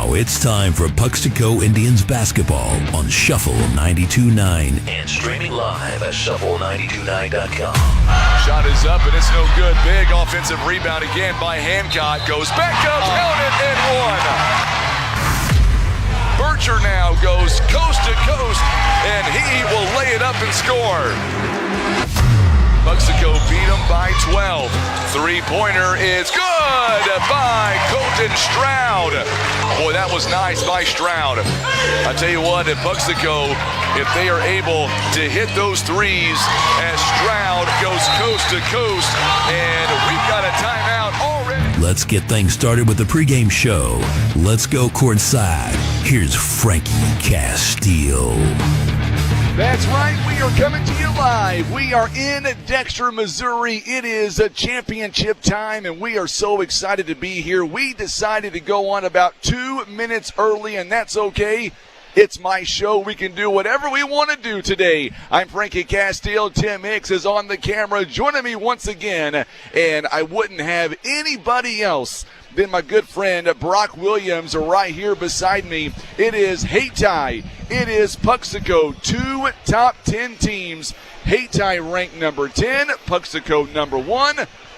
Now it's time for Puxico Indians basketball on Shuffle 92.9 and streaming live at shuffle929.com. Shot is up and it's no good. Big offensive rebound again by Hancock. Goes back up, count it, and one. Bircher now goes coast to coast, and he will lay it up and score. Puxico beat him by 12. Three-pointer is good by Colton Stroud. Boy, that was nice by Stroud. I tell you what, at Puxico, if they are able to hit those threes as Stroud goes coast to coast, and we've got a timeout already. Let's get things started with the pregame show. Let's go courtside. Here's Frankie Castile. That's right, we are coming to you live. We are in Dexter, Missouri. It is a championship time, and we are so excited to be here. We decided to go on about 2 minutes early, and that's okay. It's my show. We can do whatever we want to do today. I'm Frankie Castile. Tim Hicks is on the camera joining me once again, and I wouldn't have anybody else than my good friend Brock Williams right here beside me. It is Hayti. It is Puxico. 2 top 10 teams. Hayti ranked number 10, Puxico number 1.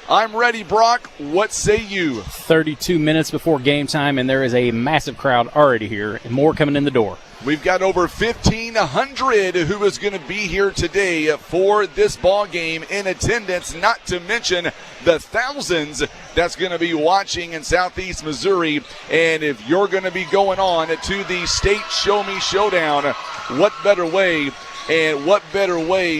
I'm ready, Brock. What say you? 32 minutes before game time, and there is a massive crowd already here, and more coming in the door. We've got over 1,500 who is going to be here today for this ball game in attendance, not to mention the thousands that's going to be watching in Southeast Missouri. And if you're going to be going on to the State Show Me Showdown, what better way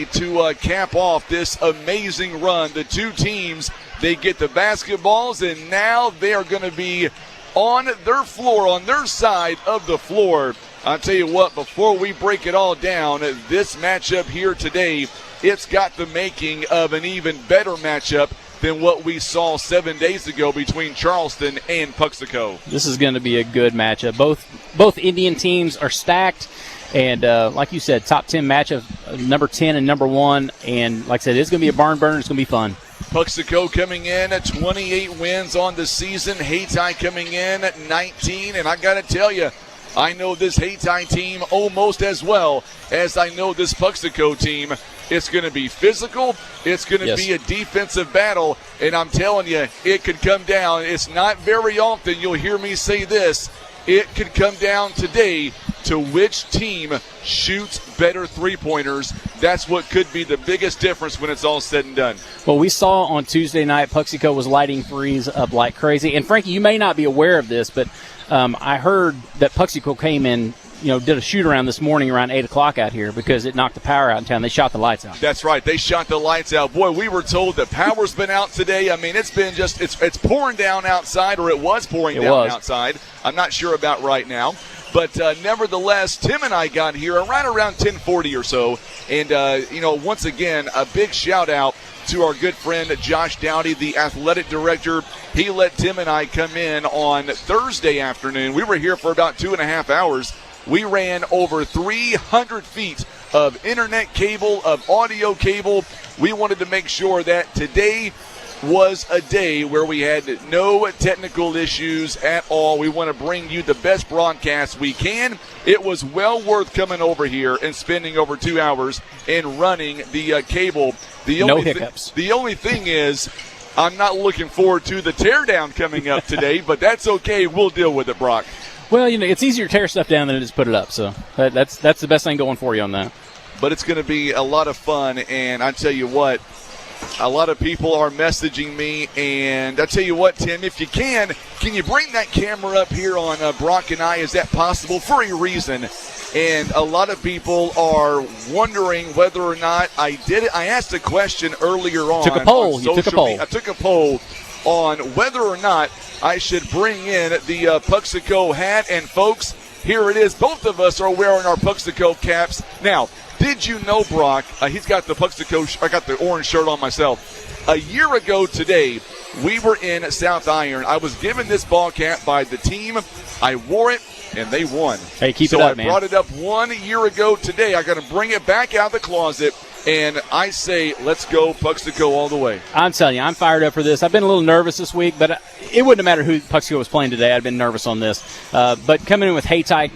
to cap off this amazing run? The two teams, they get the basketballs, and now they are going to be on their floor, on their side of the floor. I'll tell you what, before we break it all down, this matchup here today, it's got the making of an even better matchup than what we saw 7 days ago between Charleston and Puxico. This is going to be a good matchup. Both Indian teams are stacked, and like you said, top 10 matchup, number 10 and number 1. And like I said, it's going to be a barn burner. It's going to be fun. Puxico coming in at 28 wins on the season. Hayti coming in at 19. And I got to tell you, I know this Hayti team almost as well as I know this Puxico team. It's going to be physical. It's going to be a defensive battle. And I'm telling you, it could come down. It's not very often you'll hear me say this. It could come down today to which team shoots better three-pointers. That's what could be the biggest difference when it's all said and done. Well, we saw on Tuesday night Puxico was lighting threes up like crazy. And, Frankie, you may not be aware of this, but I heard that Puxico came in, did a shoot-around this morning around 8 o'clock out here because it knocked the power out in town. They shot the lights out. That's right. They shot the lights out. Boy, we were told that power's been out today. I mean, it's been just it's pouring down outside, or it was pouring down outside. I'm not sure about right now. But nevertheless, Tim and I got here right around 10:40 or so. And, once again, a big shout-out to our good friend Josh Dowdy, the athletic director. He let Tim and I come in on Thursday afternoon. We were here for about 2.5 hours. We ran over 300 feet of internet cable, of audio cable. We wanted to make sure that today was a day where we had no technical issues at all. We want to bring you the best broadcast we can. It was well worth coming over here and spending over 2 hours and running the cable. No hiccups. The only thing is, I'm not looking forward to the teardown coming up today, but that's okay. We'll deal with it, Brock. Well, it's easier to tear stuff down than it is to put it up, so that's the best thing going for you on that. But it's going to be a lot of fun, and I tell you what, a lot of people are messaging me, and I tell you what, Tim, if you can you bring that camera up here on Brock and I? Is that possible? For a reason. And a lot of people are wondering whether or not I did it. I asked a question earlier on. You took a poll. I took a poll on whether or not I should bring in the Puxico hat. And, folks, here it is. Both of us are wearing our Puxico caps. Now, did you know, Brock, he's got the Puxico, I got the orange shirt on myself. A year ago today, we were in South Iron. I was given this ball cap by the team. I wore it, and they won. Hey, keep it up, man. So I brought it up 1 year ago today. I got to bring it back out of the closet. And I say, let's go Puxico all the way. I'm telling you, I'm fired up for this. I've been a little nervous this week, but it wouldn't have mattered who Puxico was playing today. I'd been nervous on this. But coming in with Hayti,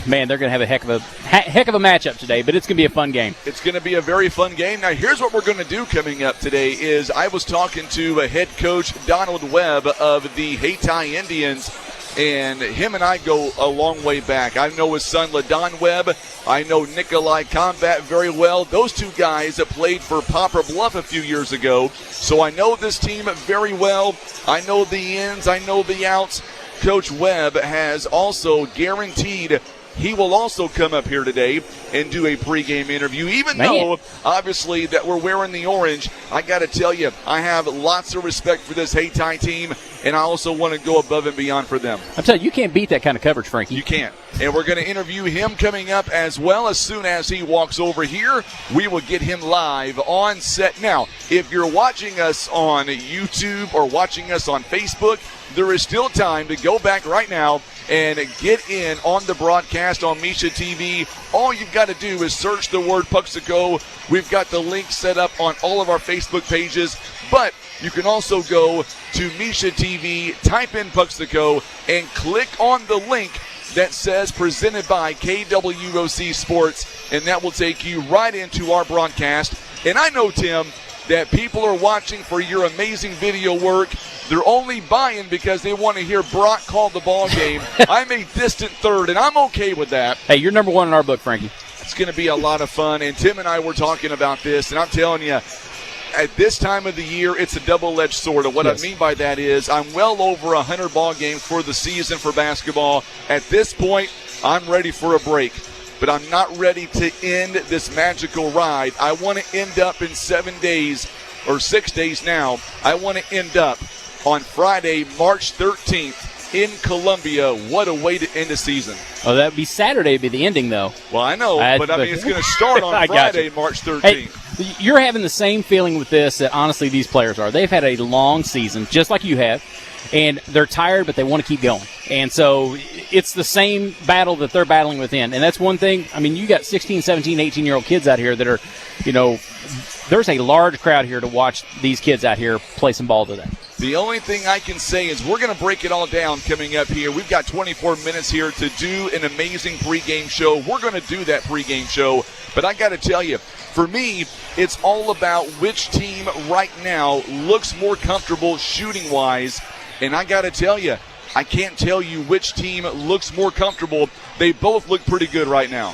man, they're going to have a heck of a matchup today, but it's going to be a fun game. It's going to be a very fun game. Now, here's what we're going to do coming up today is I was talking to head coach Donald Webb of the Hayti Indians, and him and I go a long way back. I know his son, LaDon Webb. I know Nikolai Combat very well. Those two guys that played for Poplar Bluff a few years ago. So I know this team very well. I know the ins. I know the outs. Coach Webb has also guaranteed he will also come up here today and do a pregame interview. Even though, obviously, that we're wearing the orange, I got to tell you, I have lots of respect for this Hayti team, and I also want to go above and beyond for them. I'm telling you, you can't beat that kind of coverage, Frankie. You can't. And we're going to interview him coming up as well. As soon as he walks over here, we will get him live on set. Now, if you're watching us on YouTube or watching us on Facebook, there is still time to go back right now and get in on the broadcast on mshsaa TV. All you've got to do is search the word Puxico. We've got the link set up on all of our Facebook pages, but you can also go to mshsaa TV, type in Puxico, and click on the link that says presented by KWOC Sports, and that will take you right into our broadcast. And I know, Tim, that people are watching for your amazing video work. They're only buying because they want to hear Brock call the ball game. I'm a distant third, and I'm okay with that. Hey, you're number one in our book, Frankie. It's going to be a lot of fun, and Tim and I were talking about this, and I'm telling you, at this time of the year, it's a double-edged sword. And what I mean by that is I'm well over 100 ball games for the season for basketball. At this point, I'm ready for a break. But I'm not ready to end this magical ride. I want to end up in 7 days, or 6 days now. I want to end up on Friday, March 13th in Columbia. What a way to end the season. Oh, that would be Saturday would be the ending, though. Well, I know, but I mean, it's going to start on Friday, March 13th. Hey, you're having the same feeling with this that, honestly, these players are. They've had a long season, just like you have, and they're tired, but they want to keep going. And so it's the same battle that they're battling within. And that's one thing. I mean, you got 16, 17, 18-year-old kids out here that are, there's a large crowd here to watch these kids out here play some ball today. The only thing I can say is we're going to break it all down coming up here. We've got 24 minutes here to do an amazing pregame show. We're going to do that pregame show. But I got to tell you, for me, it's all about which team right now looks more comfortable shooting-wise. And I got to tell you, I can't tell you which team looks more comfortable. They both look pretty good right now.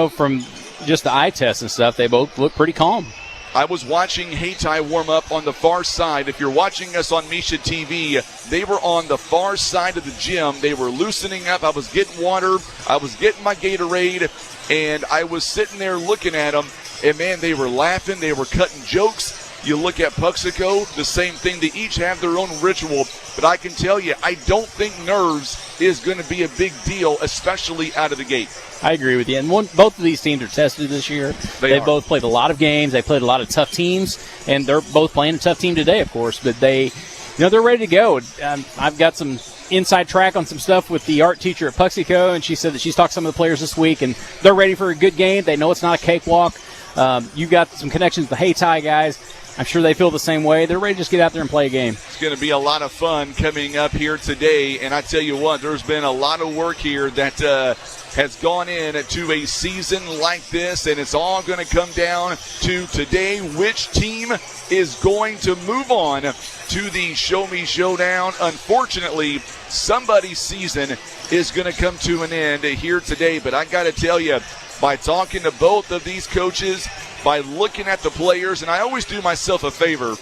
From just the eye test and stuff, they both look pretty calm. I was watching Hayti warm up on the far side. If you're watching us on mshsaa TV, they were on the far side of the gym. They were loosening up. I was getting water. I was getting my Gatorade, and I was sitting there looking at them, and, man, they were laughing. They were cutting jokes. You look at Puxico, the same thing. They each have their own ritual. But I can tell you, I don't think nerves is going to be a big deal, especially out of the gate. I agree with you. And both of these teams are tested this year. They've both played a lot of games. They played a lot of tough teams, and they're both playing a tough team today, of course. But they're ready to go. I've got some inside track on some stuff with the art teacher at Puxico, and she said that she's talked to some of the players this week, and they're ready for a good game. They know it's not a cakewalk. You've got some connections with the Hayti guys. I'm sure they feel the same way. They're ready to just get out there and play a game. It's going to be a lot of fun coming up here today. And I tell you what, there's been a lot of work here that has gone into a season like this. And it's all going to come down to today, which team is going to move on to the Show Me Showdown. Unfortunately, somebody's season is going to come to an end here today. But I got to tell you, by talking to both of these coaches, by looking at the players, and I always do myself a favor,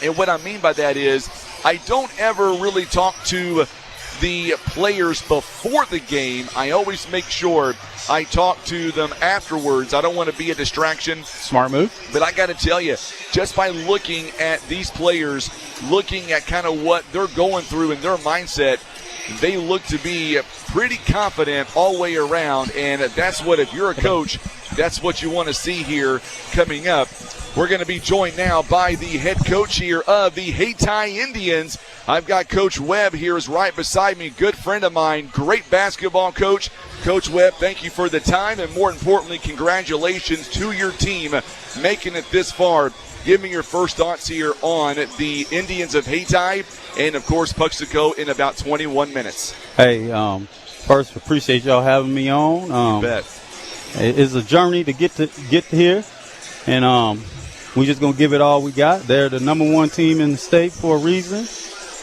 and what I mean by that is I don't ever really talk to the players before the game. I always make sure I talk to them afterwards. I don't want to be a distraction. Smart move. But I got to tell you, just by looking at these players, looking at kind of what they're going through in their mindset, they look to be pretty confident all the way around, and that's what, if you're a coach, that's what you want to see here coming up. We're going to be joined now by the head coach here of the Hayti Indians, I've got Coach Webb here is right beside me, good friend of mine, great basketball coach. Coach Webb, thank you for the time, and more importantly, congratulations to your team making it this far. Give me your first thoughts here on the Indians of Hayti and, of course, Puxico in about 21 minutes. Hey, first, appreciate y'all having me on. You bet. It's a journey to get here, and we're just going to give it all we got. They're the number one team in the state for a reason.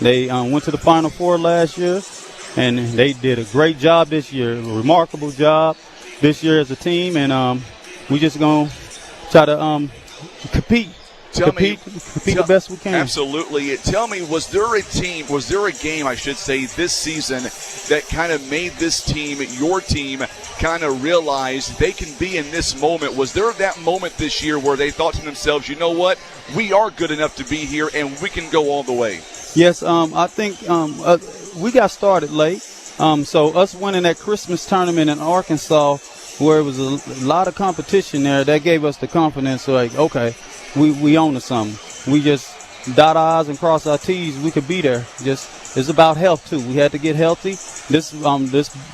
They went to the Final Four last year, and they did a great job this year, a remarkable job this year as a team, and we're just going to try to compete the best we can. Absolutely. Tell me, was there a game, I should say, this season that kind of made this team, your team, kind of realize they can be in this moment? Was there that moment this year where they thought to themselves, you know what, we are good enough to be here and we can go all the way? Yes, I think we got started late. So us winning that Christmas tournament in Arkansas, where it was a lot of competition there, that gave us the confidence, like, okay, we own to something. We just dot our I's and cross our T's. We could be there. Just it's about health too. We had to get healthy. This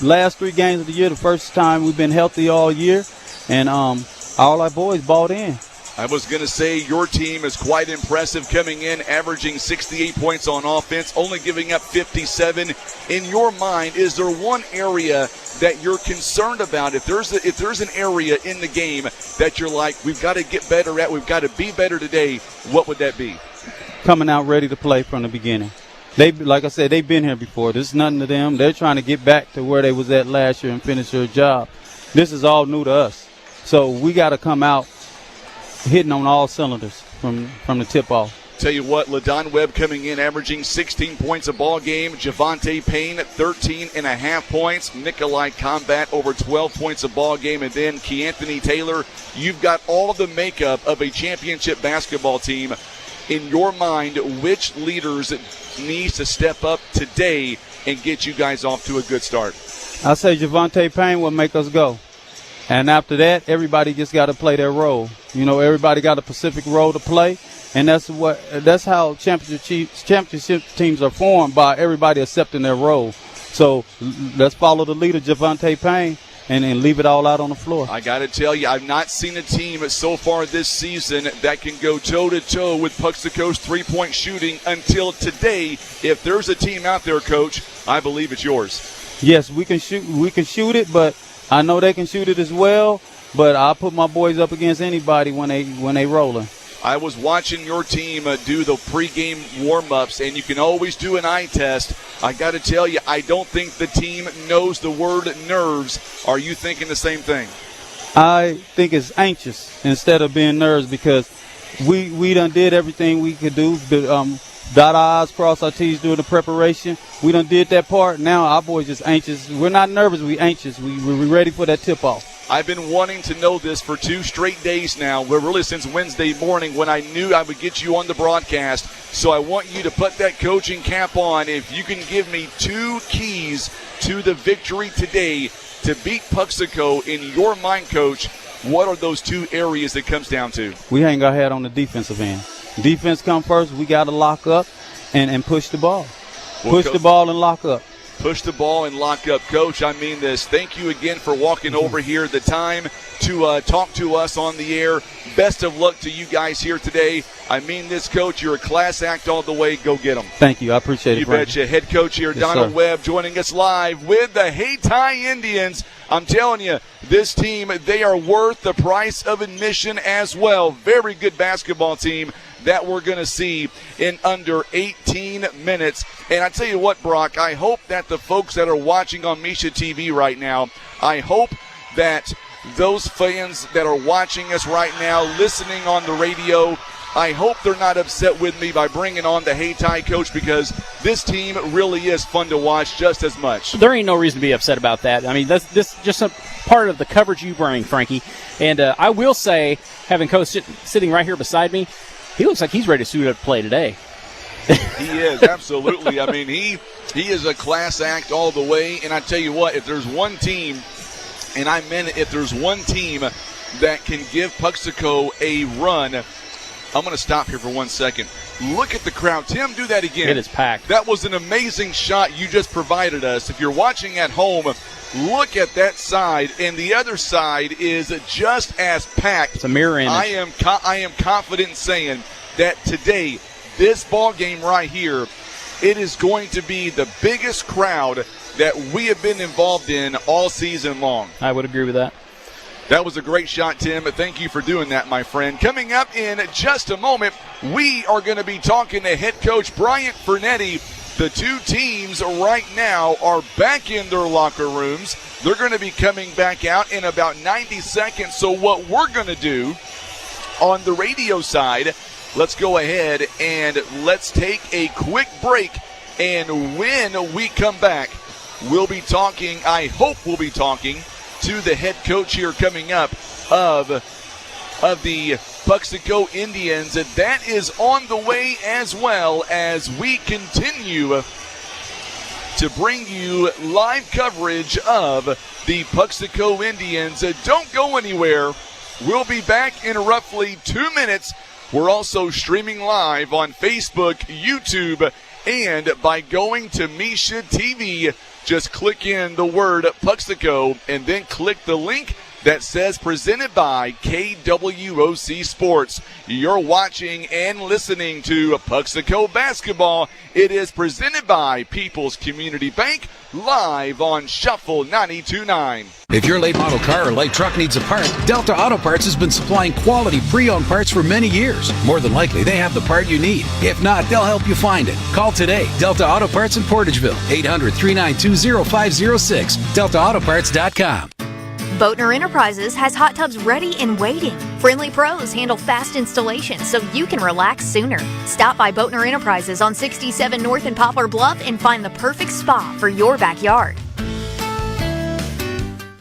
last 3 games of the year, the first time we've been healthy all year, and all our boys bought in. I was going to say your team is quite impressive, coming in, averaging 68 points on offense, only giving up 57. In your mind, is there one area that you're concerned about? If there's an area in the game that you're like, we've got to get better at, we've got to be better today, what would that be? Coming out ready to play from the beginning. Like I said, they've been here before. This is nothing to them. They're trying to get back to where they was at last year and finish their job. This is all new to us. So we got to come out hitting on all cylinders from the tip-off. Tell you what, LaDon Webb coming in, averaging 16 points a ball game. Javante Payne at 13.5 points. Nikolai Combat over 12 points a ball game. And then Keanthony Taylor. You've got all the makeup of a championship basketball team. In your mind, which leaders needs to step up today and get you guys off to a good start? I say Javante Payne will make us go. And after that, everybody just got to play their role. You know, everybody got a specific role to play, and that's how championship teams are formed, by everybody accepting their role. So let's follow the leader, Javante Payne, and leave it all out on the floor. I got to tell you, I've not seen a team so far this season that can go toe-to-toe with Puxico's three-point shooting until today. If there's a team out there, Coach, I believe it's yours. Yes, we can shoot it, but I know they can shoot it as well, but I'll put my boys up against anybody when they rolling. I was watching your team do the pregame warm-ups, and you can always do an eye test. I got to tell you, I don't think the team knows the word nerves. Are you thinking the same thing? I think it's anxious instead of being nerves, because we done did everything we could do. Dot our I's, cross our T's during the preparation. We done did that part. Now our boys just anxious. We're not nervous. We anxious. We're ready for that tip-off. I've been wanting to know this for 2 straight days now, really since Wednesday morning when I knew I would get you on the broadcast. So I want you to put that coaching cap on. If you can give me 2 keys to the victory today to beat Puxico in your mind, Coach, what are those 2 areas it comes down to? We hang our head on the defensive end. Defense come first. We got to lock up and push the ball. Push the ball and lock up. Push the ball and lock up. Coach, I mean this. Thank you again for walking over here, the time to talk to us on the air. Best of luck to you guys here today. I mean this, Coach. You're a class act all the way. Go get them. Thank you. I appreciate it. You betcha. Head coach here, yes, Donald Webb, joining us live with the Hayti Indians. I'm telling you, this team, they are worth the price of admission as well. Very good basketball team that we're going to see in under 18 minutes. And I tell you what, Brock, I hope that the folks that are watching on mshsaa TV right now, I hope that those fans that are watching us right now, listening on the radio, I hope they're not upset with me by bringing on the Hayti coach, because this team really is fun to watch just as much. There ain't no reason to be upset about that. I mean, that's just a part of the coverage you bring, Frankie. And I will say, having Coach sitting right here beside me, he looks like he's ready to suit up to play today. He is, absolutely. I mean, he is a class act all the way. And I tell you what, if there's one team, and I meant it, if there's one team that can give Puxico a run, I'm going to stop here for 1 second. Look at the crowd. Tim, do that again. It is packed. That was an amazing shot you just provided us. If you're watching at home, look at that side, and the other side is just as packed. It's a mirror image. I am confident in saying that today, this ball game right here, it is going to be the biggest crowd that we have been involved in all season long. I would agree with that. That was a great shot, Tim. Thank you for doing that, my friend. Coming up in just a moment, we are going to be talking to head coach Bryant Fernetti. The two teams right now are back in their locker rooms. They're going to be coming back out in about 90 seconds. So what we're going to do on the radio side, let's go ahead and let's take a quick break. And when we come back, we'll be talking, I hope we'll be talking to the head coach here coming up of the Puxico Indians. And that is on the way, as well as we continue to bring you live coverage of the Puxico Indians. Don't go anywhere. We'll be back in roughly 2 minutes. We're also streaming live on Facebook, YouTube, and by going to mshsaa TV. Just click in the word Puxico and then click the link that says presented by KWOC Sports. You're watching and listening to Puxico Basketball. It is presented by People's Community Bank, live on Shuffle 92.9. If your late model car or light truck needs a part, Delta Auto Parts has been supplying quality pre-owned parts for many years. More than likely, they have the part you need. If not, they'll help you find it. Call today. Delta Auto Parts in Portageville, 800-392-0506, DeltaAutoparts.com. Boatner Enterprises has hot tubs ready and waiting. Friendly pros handle fast installation so you can relax sooner. Stop by Boatner Enterprises on 67 North in Poplar Bluff and find the perfect spa for your backyard.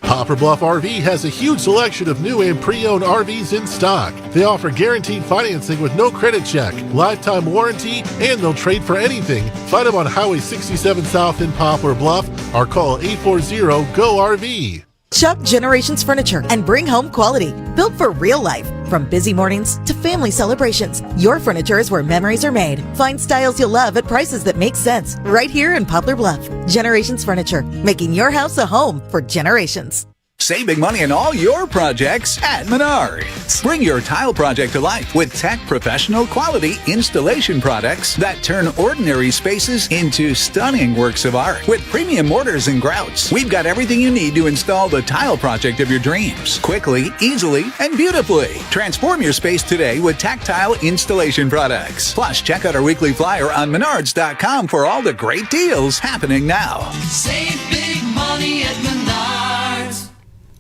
Poplar Bluff RV has a huge selection of new and pre-owned RVs in stock. They offer guaranteed financing with no credit check, lifetime warranty, and they'll trade for anything. Find them on Highway 67 South in Poplar Bluff or call 840-GO-RV. Shop Generations Furniture and bring home quality, built for real life. From busy mornings to family celebrations, your furniture is where memories are made. Find styles you'll love at prices that make sense right here in Poplar Bluff. Generations Furniture, making your house a home for generations. Save big money on all your projects at Menards. Bring your tile project to life with tech professional quality installation products that turn ordinary spaces into stunning works of art. With premium mortars and grouts, we've got everything you need to install the tile project of your dreams. Quickly, easily, and beautifully. Transform your space today with tactile installation products. Plus, check out our weekly flyer on Menards.com for all the great deals happening now. Save big money at Menards.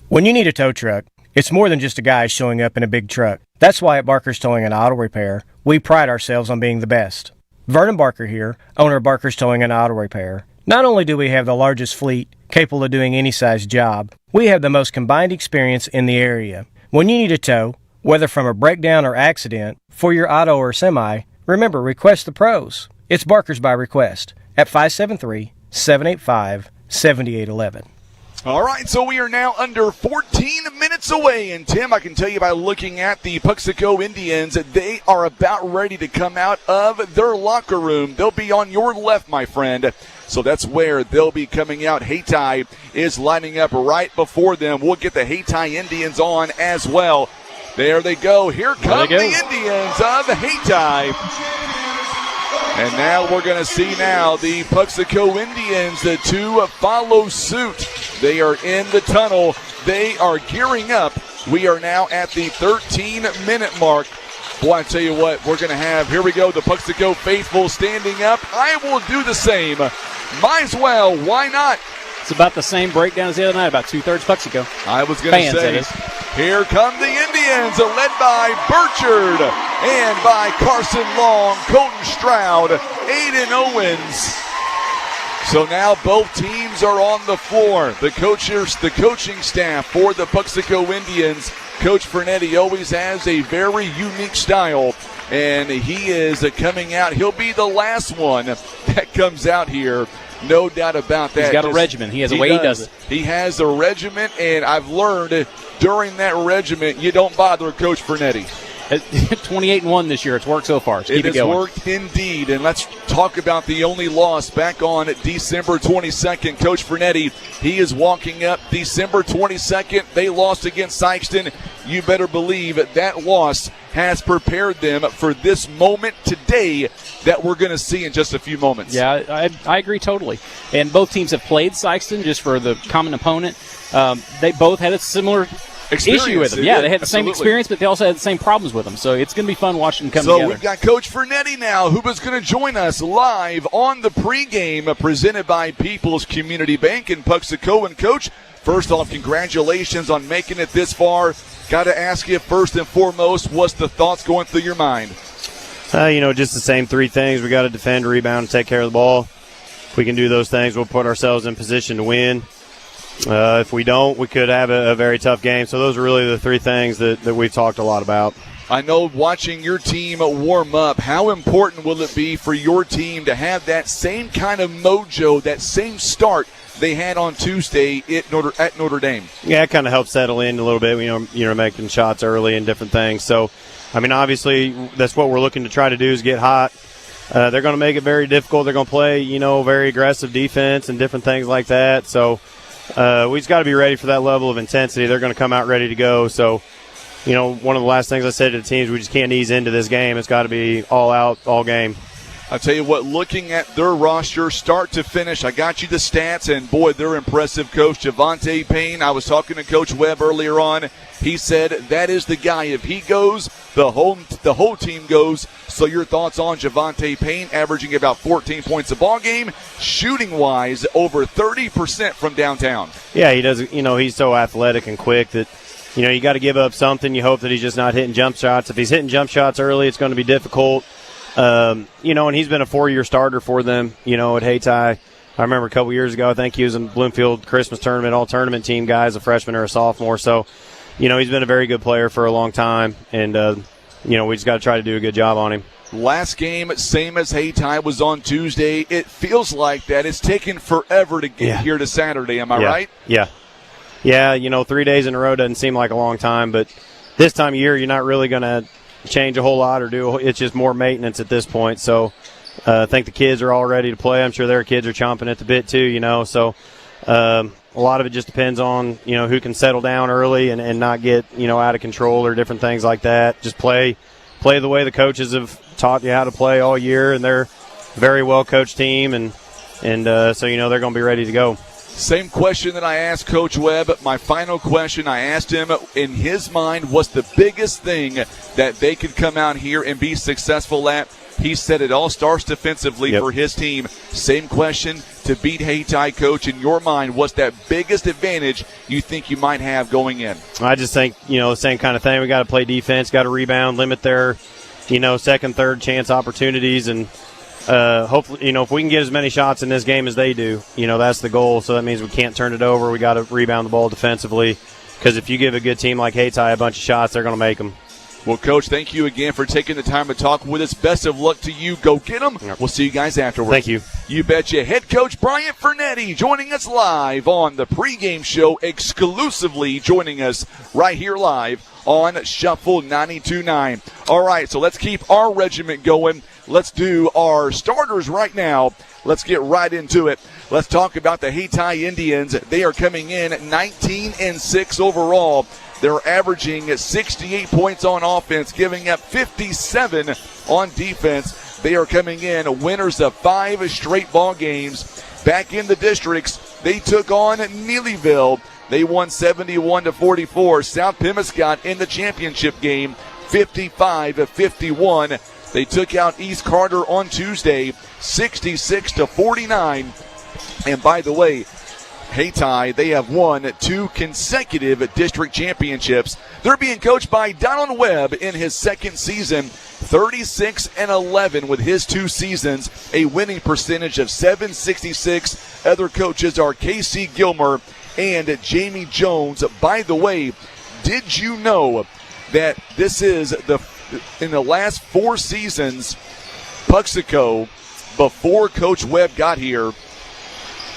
When you need a tow truck, it's more than just a guy showing up in a big truck. That's why at Barker's Towing and Auto Repair, we pride ourselves on being the best. Vernon Barker here, owner of Barker's Towing and Auto Repair. Not only do we have the largest fleet capable of doing any size job, we have the most combined experience in the area. When you need a tow, whether from a breakdown or accident, for your auto or semi, remember, request the pros. It's Barker's by request at 573-785-7811. All right, so we are now under 14 minutes away. And, Tim, I can tell you by looking at the Puxico Indians, they are about ready to come out of their locker room. They'll be on your left, my friend. So that's where they'll be coming out. Hayti is lining up right before them. We'll get the Hayti Indians on as well. There they go. Here come the Indians of Hayti. And now we're going to see now the Puxico Indians to follow suit. They are in the tunnel. They are gearing up. We are now at the 13-minute mark. Boy, I tell you what, we're going to have, here we go, the Puxico faithful standing up. I will do the same. Might as well. Why not? It's about the same breakdown as the other night, about two-thirds Puxico. I was going to say, here come the Indians, led by Burchard and by Carson Long, Colton Stroud, Aiden Owens. So now both teams are on the floor. The coaching staff for the Puxico Indians, Coach Fernetti always has a very unique style, and he is coming out. He'll be the last one that comes out here. No doubt about that. He's got a regiment. He has a way he does it. He has a regiment, and I've learned during that regiment, you don't bother Coach Fernetti. 28-1 this year. It's worked so far. It has worked indeed. And let's talk about the only loss back on December 22nd. Coach Fernetti, he is walking up December 22nd. They lost against Sykeston. You better believe that loss has prepared them for this moment today that we're going to see in just a few moments. Yeah, I agree totally. And both teams have played Sykeston, just for the common opponent. They both had a similar issue with them. Yeah, they had the same experience, but they also had the same problems with them. So it's going to be fun watching them come together. So we've got Coach Fernetti now, who is going to join us live on the pregame presented by People's Community Bank in Puxico. And, Coach, first off, congratulations on making it this far. Got to ask you first and foremost, what's the thoughts going through your mind? Just the same three things. We got to defend, rebound, and take care of the ball. If we can do those things, we'll put ourselves in position to win. If we don't, we could have a very tough game. So those are really the three things that we've talked a lot about. I know watching your team warm up, how important will it be for your team to have that same kind of mojo, that same start they had on Tuesday at Notre Dame? Yeah, it kind of helps settle in a little bit, making shots early and different things. So, obviously that's what we're looking to try to do is get hot. They're going to make it very difficult. They're going to play, very aggressive defense and different things like that. So we just got to be ready for that level of intensity. They're going to come out ready to go. So, one of the last things I said to the teams, we just can't ease into this game. It's got to be all out, all game. I'll tell you what, looking at their roster start to finish, I got you the stats, and boy, they're impressive. Coach Javante Payne, I was talking to Coach Webb earlier on. He said that is the guy. If he goes, the whole team goes. So your thoughts on Javante Payne, averaging about 14 points a ball game, shooting-wise, over 30% from downtown. Yeah, he does. He's so athletic and quick that, you got to give up something. You hope that he's just not hitting jump shots. If he's hitting jump shots early, it's going to be difficult. And he's been a 4-year starter for them, at Hayti. I remember a couple years ago, I think he was in Bloomfield Christmas tournament, all-tournament team guy as a freshman or a sophomore. So, he's been a very good player for a long time, and, we just got to try to do a good job on him. Last game, same as Hayti, was on Tuesday. It feels like that. It's taken forever to get here to Saturday. Am I right? Yeah. Yeah, 3 days in a row doesn't seem like a long time, but this time of year you're not really going to change a whole lot it's just more maintenance at this point. So I think the kids are all ready to play. I'm sure their kids are chomping at the bit too, so a lot of it just depends on who can settle down early and not get out of control or different things like that. Just play the way the coaches have taught you how to play all year, and they're a very well coached team, and so they're going to be ready to go. Same question that I asked Coach Webb. My final question, I asked him, in his mind, what's the biggest thing that they could come out here and be successful at? He said it all starts defensively for his team. Same question to beat Hayti, Coach. In your mind, what's that biggest advantage you think you might have going in? I just think, the same kind of thing. We got to play defense, got to rebound, limit their, second, third chance opportunities, and hopefully, if we can get as many shots in this game as they do, that's the goal. So that means we can't turn it over. We got to rebound the ball defensively, because if you give a good team like Hayti a bunch of shots, they're going to make them. Well, Coach, thank you again for taking the time to talk with us. Best of luck to you. Go get them. We'll see you guys afterwards. Thank you. You betcha. Head Coach Bryant Fernetti joining us live on the pregame show, exclusively joining us right here live on Shuffle 92.9. All right, so let's keep our regiment going. Let's do our starters right now. Let's get right into it. Let's talk about the Hayti Indians. They are coming in 19-6 overall. They're averaging 68 points on offense, giving up 57 on defense. They are coming in winners of 5 straight ball games. Back in the districts, they took on Neelyville. They won 71-44. South Pemiscot in the championship game, 55-51. They took out East Carter on Tuesday, 66-49. And by the way, Hayti, they have won 2 consecutive district championships. They're being coached by Donald Webb in his second season, 36-11 with his 2 seasons, a winning percentage of .766. Other coaches are Casey Gilmer and Jamie Jones. By the way, did you know that this is in the last 4 seasons, Puxico, before Coach Webb got here,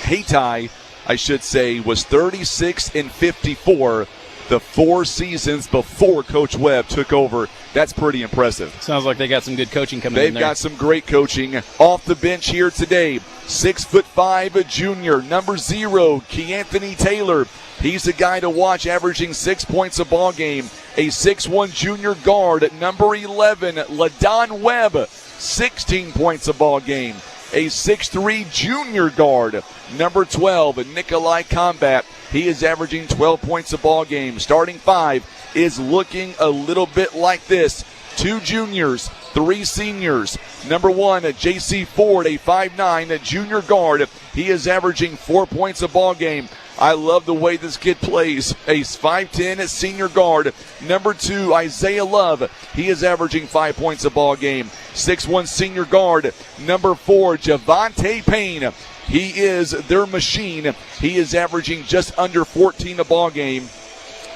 Hayti, I should say, was 36-54. the 4 seasons before Coach Webb took over. That's pretty impressive. Sounds like they got some good coaching coming in They've there. got some great coaching. Off the bench here today, 6'5" junior, number 0, Keanthony Taylor. He's the guy to watch, averaging 6 points a ball game. A 6'1" junior guard, number 11, LaDon Webb, 16 points a ball game. A 6'3" junior guard, number 12, Nikolai Combat. He is averaging 12 points a ball game. Starting 5 is looking a little bit like this. 2 juniors, 3 seniors. Number 1, J.C. Ford, a 5'9" junior guard. He is averaging 4 points a ball game. I love the way this kid plays. A 5'10" senior guard. Number 2, Isaiah Love. He is averaging 5 points a ball game. 6'1" senior guard. Number 4, Javante Payne. He is their machine. He is averaging just under 14 a ball game.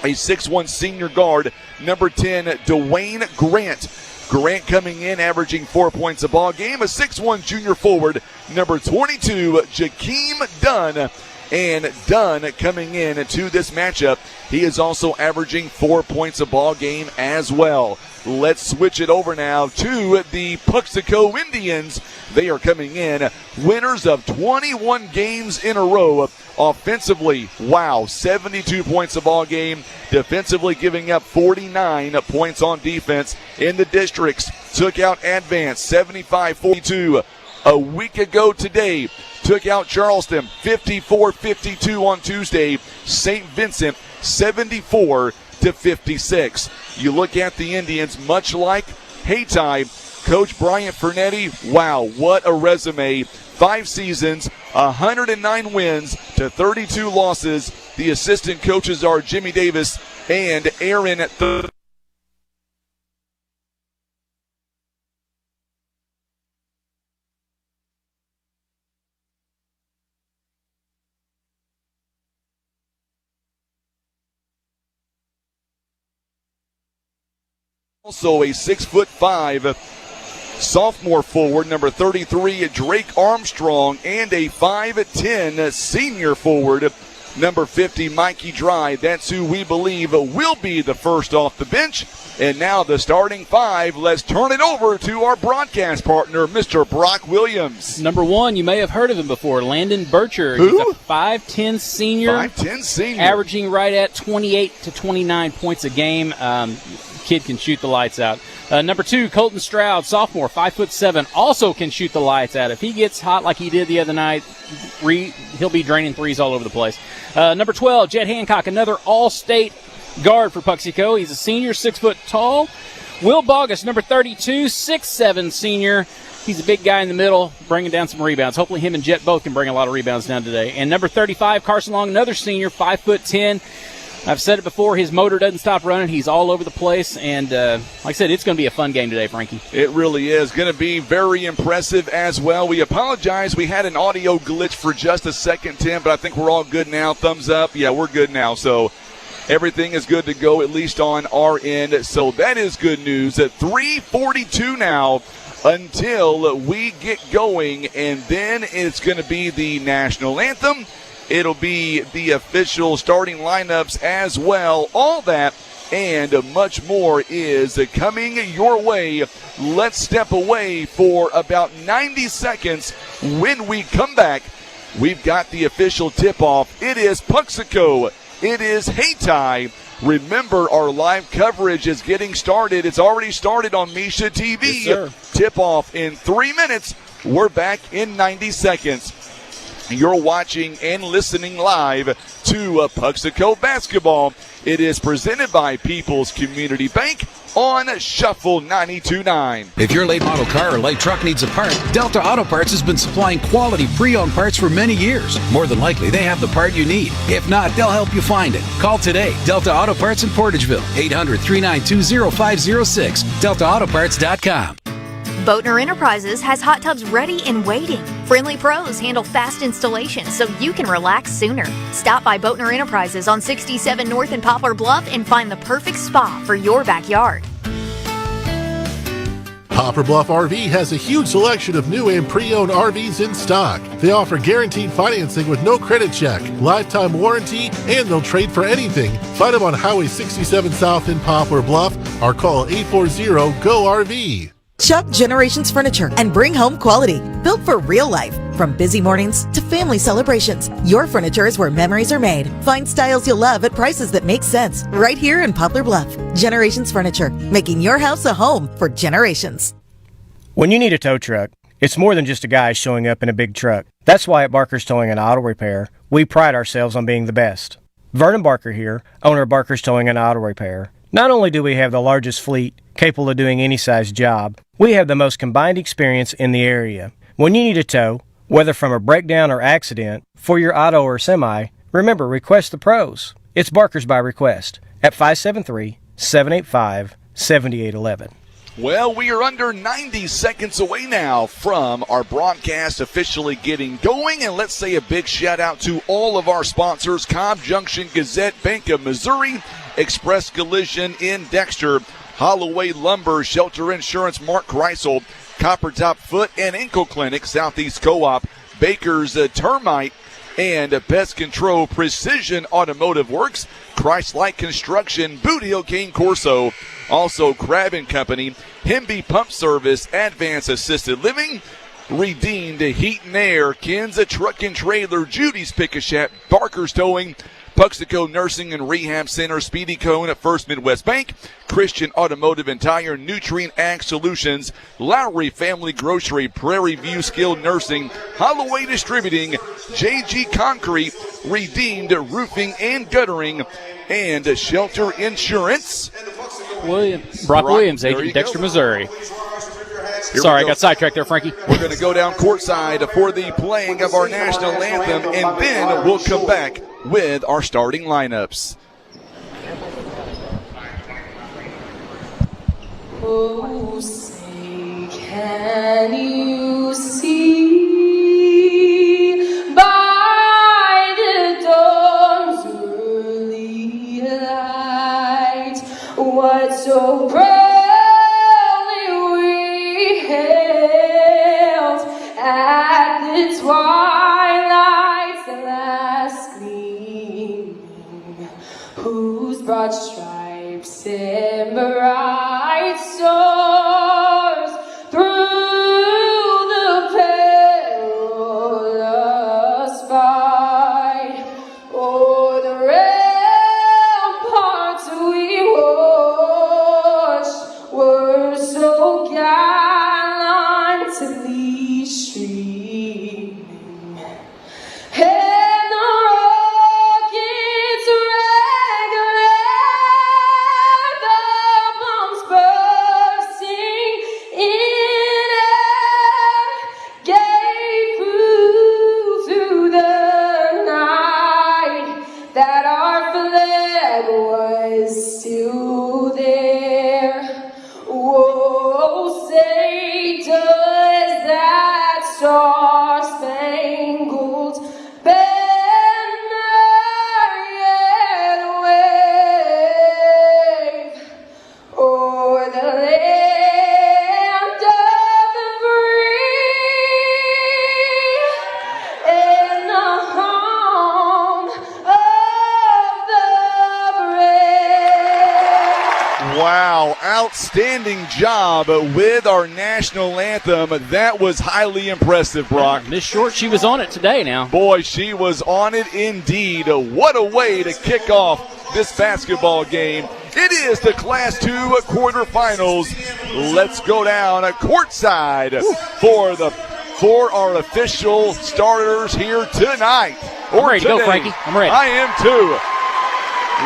A 6'1" senior guard. Number 10, Dwayne Grant. Grant coming in, averaging 4 points a ball game. A 6'1" junior forward. Number 22, Jakeem Dunn. And Dunn coming in to this matchup, he is also averaging 4 points a ball game as well. Let's switch it over now to the Puxico Indians. They are coming in winners of 21 games in a row. Offensively, wow, 72 points a ball game. Defensively, giving up 49 points on defense. In the districts, took out Advance 75-42. A week ago today, took out Charleston 54-52 on Tuesday. St. Vincent 74-56. You look at the Indians, much like Hayti, Coach Brian Fernetti, wow, what a resume. 5 seasons, 109 wins to 32 losses. The assistant coaches are Jimmy Davis and Aaron Also a 6'5" sophomore forward, number 33, Drake Armstrong, and a 5'10" senior forward, number 50, Mikey Dry. That's who we believe will be the first off the bench. And now the starting 5. Let's turn it over to our broadcast partner, Mr. Brock Williams. Number 1, you may have heard of him before, Landon Bircher. Who? He's a 5'10" senior. 5'10" senior. Averaging right at 28 to 29 points a game. Kid can shoot the lights out. Number 2, Colton Stroud, sophomore, 5'7", also can shoot the lights out. If he gets hot like he did the other night, he'll be draining threes all over the place. Number 12, Jet Hancock, another all-state guard for Puxico. He's a senior, 6 foot tall. Will Bogus, number 32, 6'7" senior. He's a big guy in the middle, bringing down some rebounds. Hopefully him and Jet both can bring a lot of rebounds down today. And number 35, Carson Long, another senior, 5'10". I've said it before, his motor doesn't stop running. He's all over the place. And like I said, it's going to be a fun game today, Frankie. It really is. Going to be very impressive as well. We apologize. We had an audio glitch for just a second, Tim, but I think we're all good now. Thumbs up. Yeah, we're good now. So everything is good to go, at least on our end. So that is good news. At 3:42 now until we get going, and then it's going to be the national anthem. It'll be the official starting lineups as well. All that and much more is coming your way. Let's step away for about 90 seconds. When we come back, we've got the official tip-off. It is Puxico. It is Hayti. Remember, our live coverage is getting started. It's already started on mshsaa TV. Yes, sir. Tip-off in 3 minutes. We're back in 90 seconds. You're watching and listening live to Puxico basketball. It is presented by People's Community Bank on Shuffle 92.9. If your late model car or light truck needs a part, Delta Auto Parts has been supplying quality pre-owned parts for many years. More than likely, they have the part you need. If not, they'll help you find it. Call today. Delta Auto Parts in Portageville, 800-392-0506, deltaautoparts.com. Boatner Enterprises has hot tubs ready and waiting. Friendly pros handle fast installation so you can relax sooner. Stop by Boatner Enterprises on 67 North in Poplar Bluff and find the perfect spa for your backyard. Poplar Bluff RV has a huge selection of new and pre-owned RVs in stock. They offer guaranteed financing with no credit check, lifetime warranty, and they'll trade for anything. Find them on Highway 67 South in Poplar Bluff or call 840-GO-RV. Shop Generations Furniture and bring home quality, built for real life. From busy mornings to family celebrations, your furniture is where memories are made. Find styles you'll love at prices that make sense right here in Poplar Bluff. Generations Furniture, making your house a home for generations. When you need a tow truck, it's more than just a guy showing up in a big truck. That's why at Barker's Towing and Auto Repair, we pride ourselves on being the best. Vernon Barker here, owner of Barker's Towing and Auto Repair. Not only do we have the largest fleet capable of doing any size job, we have the most combined experience in the area. When you need a tow, whether from a breakdown or accident, for your auto or semi, remember, request the pros. It's Barker's by request at 573-785-7811. Well, we are under 90 seconds away now from our broadcast officially getting going. And let's say a big shout out to all of our sponsors: Cobb Junction Gazette, Bank of Missouri, Express Collision in Dexter, Holloway Lumber, Shelter Insurance, Mark Kreisel, Copper Top Foot and Ankle Clinic, Southeast Co-op, Baker's Termite, and Pest Control, Precision Automotive Works, Christ-Like Construction, Boot Hill Cane Corso, also Crab & Company, Hemby Pump Service, Advanced Assisted Living, Redeemed Heat and Air, Ken's Truck and Trailer, Judy's Pick-a-Shop, Barker's Towing, Puxico Nursing and Rehab Center, Speedy Cone at First Midwest Bank, Christian Automotive and Tire, Nutrient Ag Solutions, Lowry Family Grocery, Prairie View Skilled Nursing, Holloway Distributing, JG Concrete, Redeemed Roofing and Guttering, and Shelter Insurance. Brock Williams, agent Dexter, Missouri. Sorry, I got sidetracked there, Frankie. We're going to go down courtside for the playing of our national anthem, and then we'll come back with our starting lineups. Oh, say, can you see by the dawn's early light what so proudly we hailed at the twilight's last gleaming, whose broad stripes and bright stars through the perilous fight o'er the ramparts we watched were so gallantly streaming. And the rockets regular, the bombs bursting in air, gave proof through the night that our flag was still there. Oh, say does that star-spangled banner yet wave o'er the land of the free and the home of the brave? Wow, outstanding job with our national anthem. That was highly impressive, Brock. Miss Short, she was on it today now. Boy, she was on it indeed. What a way to kick off this basketball game. It is the Class 2 quarterfinals. Let's go down courtside for our official starters here tonight. I'm ready to go, Frankie. I'm ready. I am too.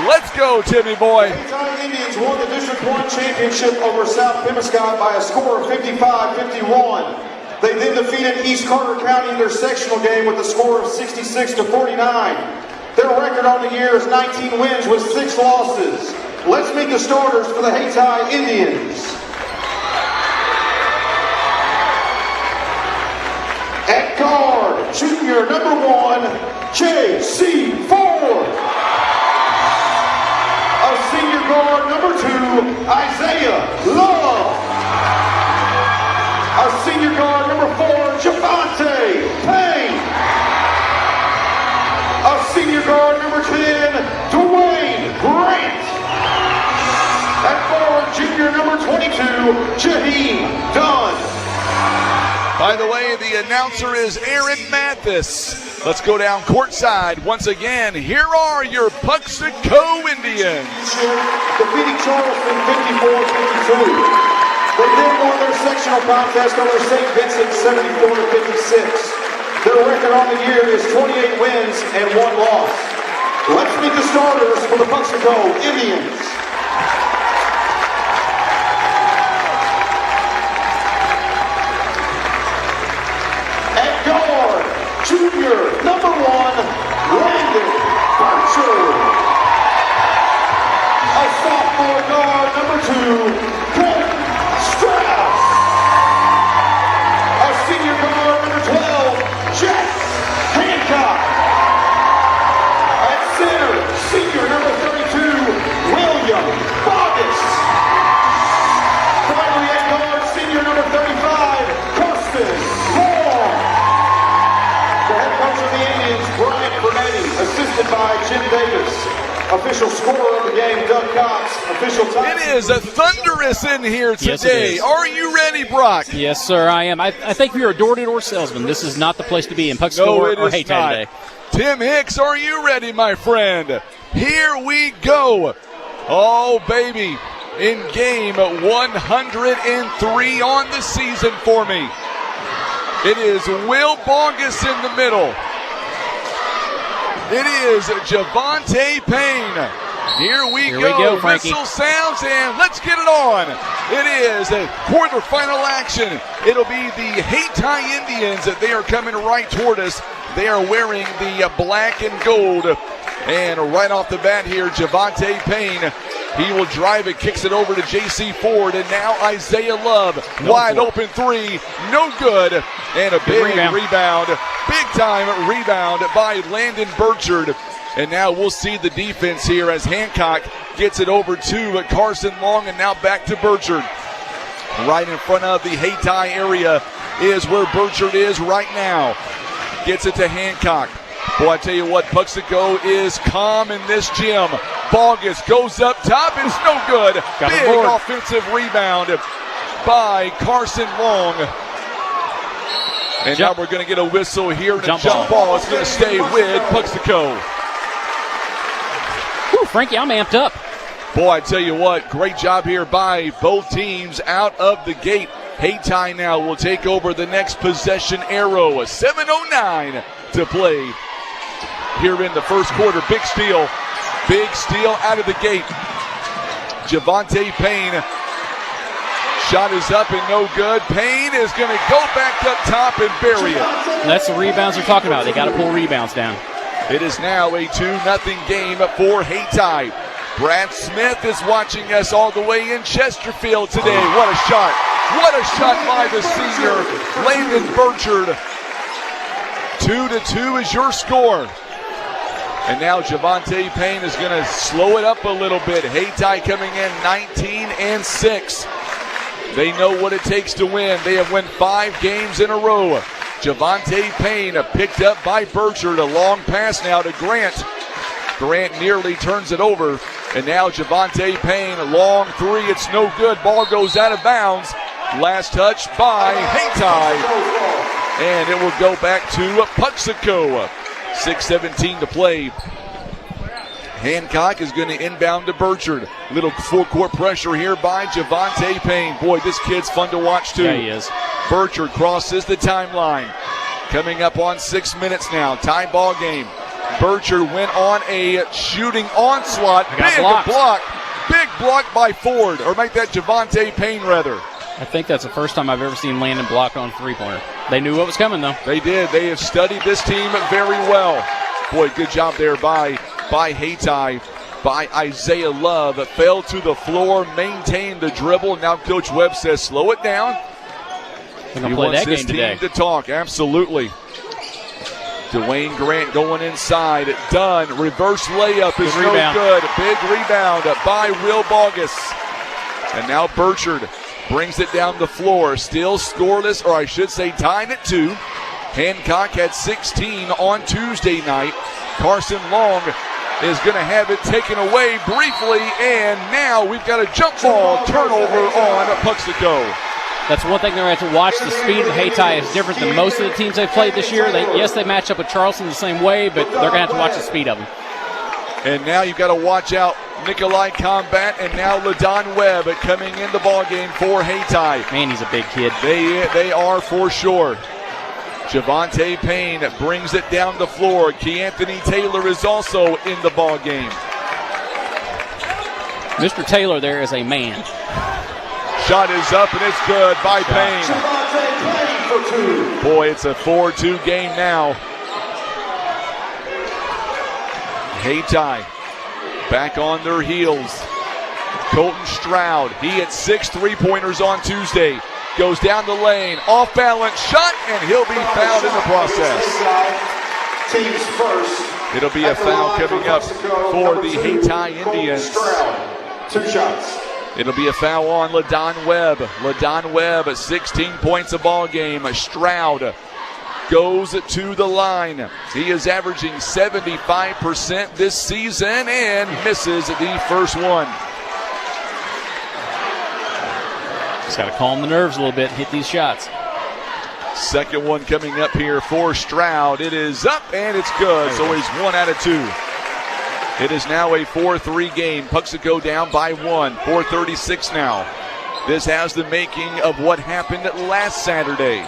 Let's go, Timmy boy. Hayti Indians won the District 1 championship over South Pemiscot by a score of 55-51. They then defeated East Carter County in their sectional game with a score of 66-49. Their record on the year is 19 wins with 6 losses. Let's meet the starters for the Hayti Indians. At guard, junior number 1, J.C. Ford. Senior guard number 2, Isaiah Love. A senior guard, number 4, Javante Payne. A senior guard, number 10, Dwayne Grant. At forward, junior number 22, Jaheim Dunn. By the way, the announcer is Aaron Mathis. Let's go down courtside. Once again, here are your Puxico Indians. Defeating Charleston 54-52. They then won their sectional contest over St. Vincent 74-56. Their record on the year is 28 wins and 1 loss. Let's meet the starters for the Puxico Indians. At guard, junior number 1, Landon Archer. A sophomore guard, number 2, Kevin Strauss. A senior guard, number 12, Jack Hancock. At center, senior number 32, William Bogus. Finally at guard, senior number 35, Kirsten Long. The head coach of the Indians, Brian Fernetti, assisted by Jim Davis. Official scorer of the game, Doug Cox. Official time. It is a thunderous in here today. Yes, it is. Are you ready, Brock? Yes, sir, I am. I think we are a door-to-door salesman. This is not the place to be in Puxico or Hayti today. Tim Hicks, are you ready, my friend? Here we go. Oh, baby. In game 103 on the season for me. It is Will Bogus in the middle. It is Javante Payne. Here we go. Frankie. Whistle sounds, and let's get it on. It is a quarterfinal action. It'll be the Hayti Indians. They are coming right toward us. They are wearing the black and gold. And right off the bat here, Javante Payne. He will drive it, kicks it over to J.C. Ford, and now Isaiah Love. Wide open three, no good. And a big rebound, big-time rebound by Landon Burchard. And now we'll see the defense here as Hancock gets it over to Carson Long, and now back to Burchard. Right in front of the Hayti area is where Burchard is right now. Gets it to Hancock. Boy, I tell you what, Puxico is calm in this gym. Bogus goes up top, it's no good. Big offensive rebound by Carson Long. And now we're going to get a whistle here, and a jump ball is going to stay with Puxico. Whew, Frankie, I'm amped up. Boy, I tell you what, great job here by both teams out of the gate. Hayti now will take over the next possession arrow. A 7:09 to play here in the first quarter. Big steal out of the gate. Javante Payne. Shot is up and no good. Payne is going to go back up top and bury it. That's the rebounds we're talking about. They got to pull rebounds down. It is now a 2-0 game for Hayti. Brad Smith is watching us all the way in Chesterfield today. What a shot. What a shot by the senior, Landon Burchard. 2-2 is your score. And now Javante Payne is going to slow it up a little bit. Hayti coming in 19-6. They know what it takes to win. They have won 5 games in a row. Javante Payne picked up by Burchard. A long pass now to Grant. Grant nearly turns it over. And now Javante Payne, a long three. It's no good. Ball goes out of bounds. Last touch by Hayti. And it will go back to Puxico. 6:17 to play. Hancock is going to inbound to Burchard. Little full-court pressure here by Javante Payne. Boy, this kid's fun to watch, too. Yeah, he is. Burchard crosses the timeline. Coming up on 6 minutes now. Tie ball game. Burchard went on a shooting onslaught. Big block. Big block by Ford. Or make that Javante Payne, rather. I think that's the first time I've ever seen Landon block on three-pointer. They knew what was coming, though. They did. They have studied this team very well. Boy, good job there by Hayti, by Isaiah Love. Fell to the floor, maintained the dribble. Now Coach Webb says, slow it down. He wants his team to talk. Absolutely. Dwayne Grant going inside. Done. Reverse layup is no good. Big rebound by Will Bogus. And now Burchard brings it down the floor. Still scoreless, or I should say tied at 2. Hancock had 16 on Tuesday night. Carson Long is going to have it taken away briefly, and now we've got a jump ball turnover on Puxico. That's one thing they're going to have to watch. The speed of Hayti is different than most of the teams they've played this year. They match up with Charleston the same way, but they're going to have to watch the speed of them. And now you've got to watch out Nikolai Combat and now LaDon Webb coming in the ballgame for Hayti. Man, he's a big kid. They are for sure. Javante Payne brings it down the floor. Keanthony Taylor is also in the ballgame. Mr. Taylor there is a man. Shot is up and it's good by Payne. Boy, it's a 4-2 game now. Hayti back on their heels. Colton Stroud, he hit 6 3-pointers on Tuesday. Goes down the lane, off balance shot, and he'll be fouled in the process. Teams first. It'll be a foul coming up for the Hayti Indians. 2 shots. It'll be a foul on LaDon Webb. LaDon Webb, 16 points a ball game. Stroud goes to the line. He is averaging 75% this season and misses the first one. Just got to calm the nerves a little bit and hit these shots. Second one coming up here for Stroud. It is up and it's good. So he's 1 out of 2. It is now a 4-3 game. Puxico down by 1. 4:36 now. This has the making of what happened last Saturday.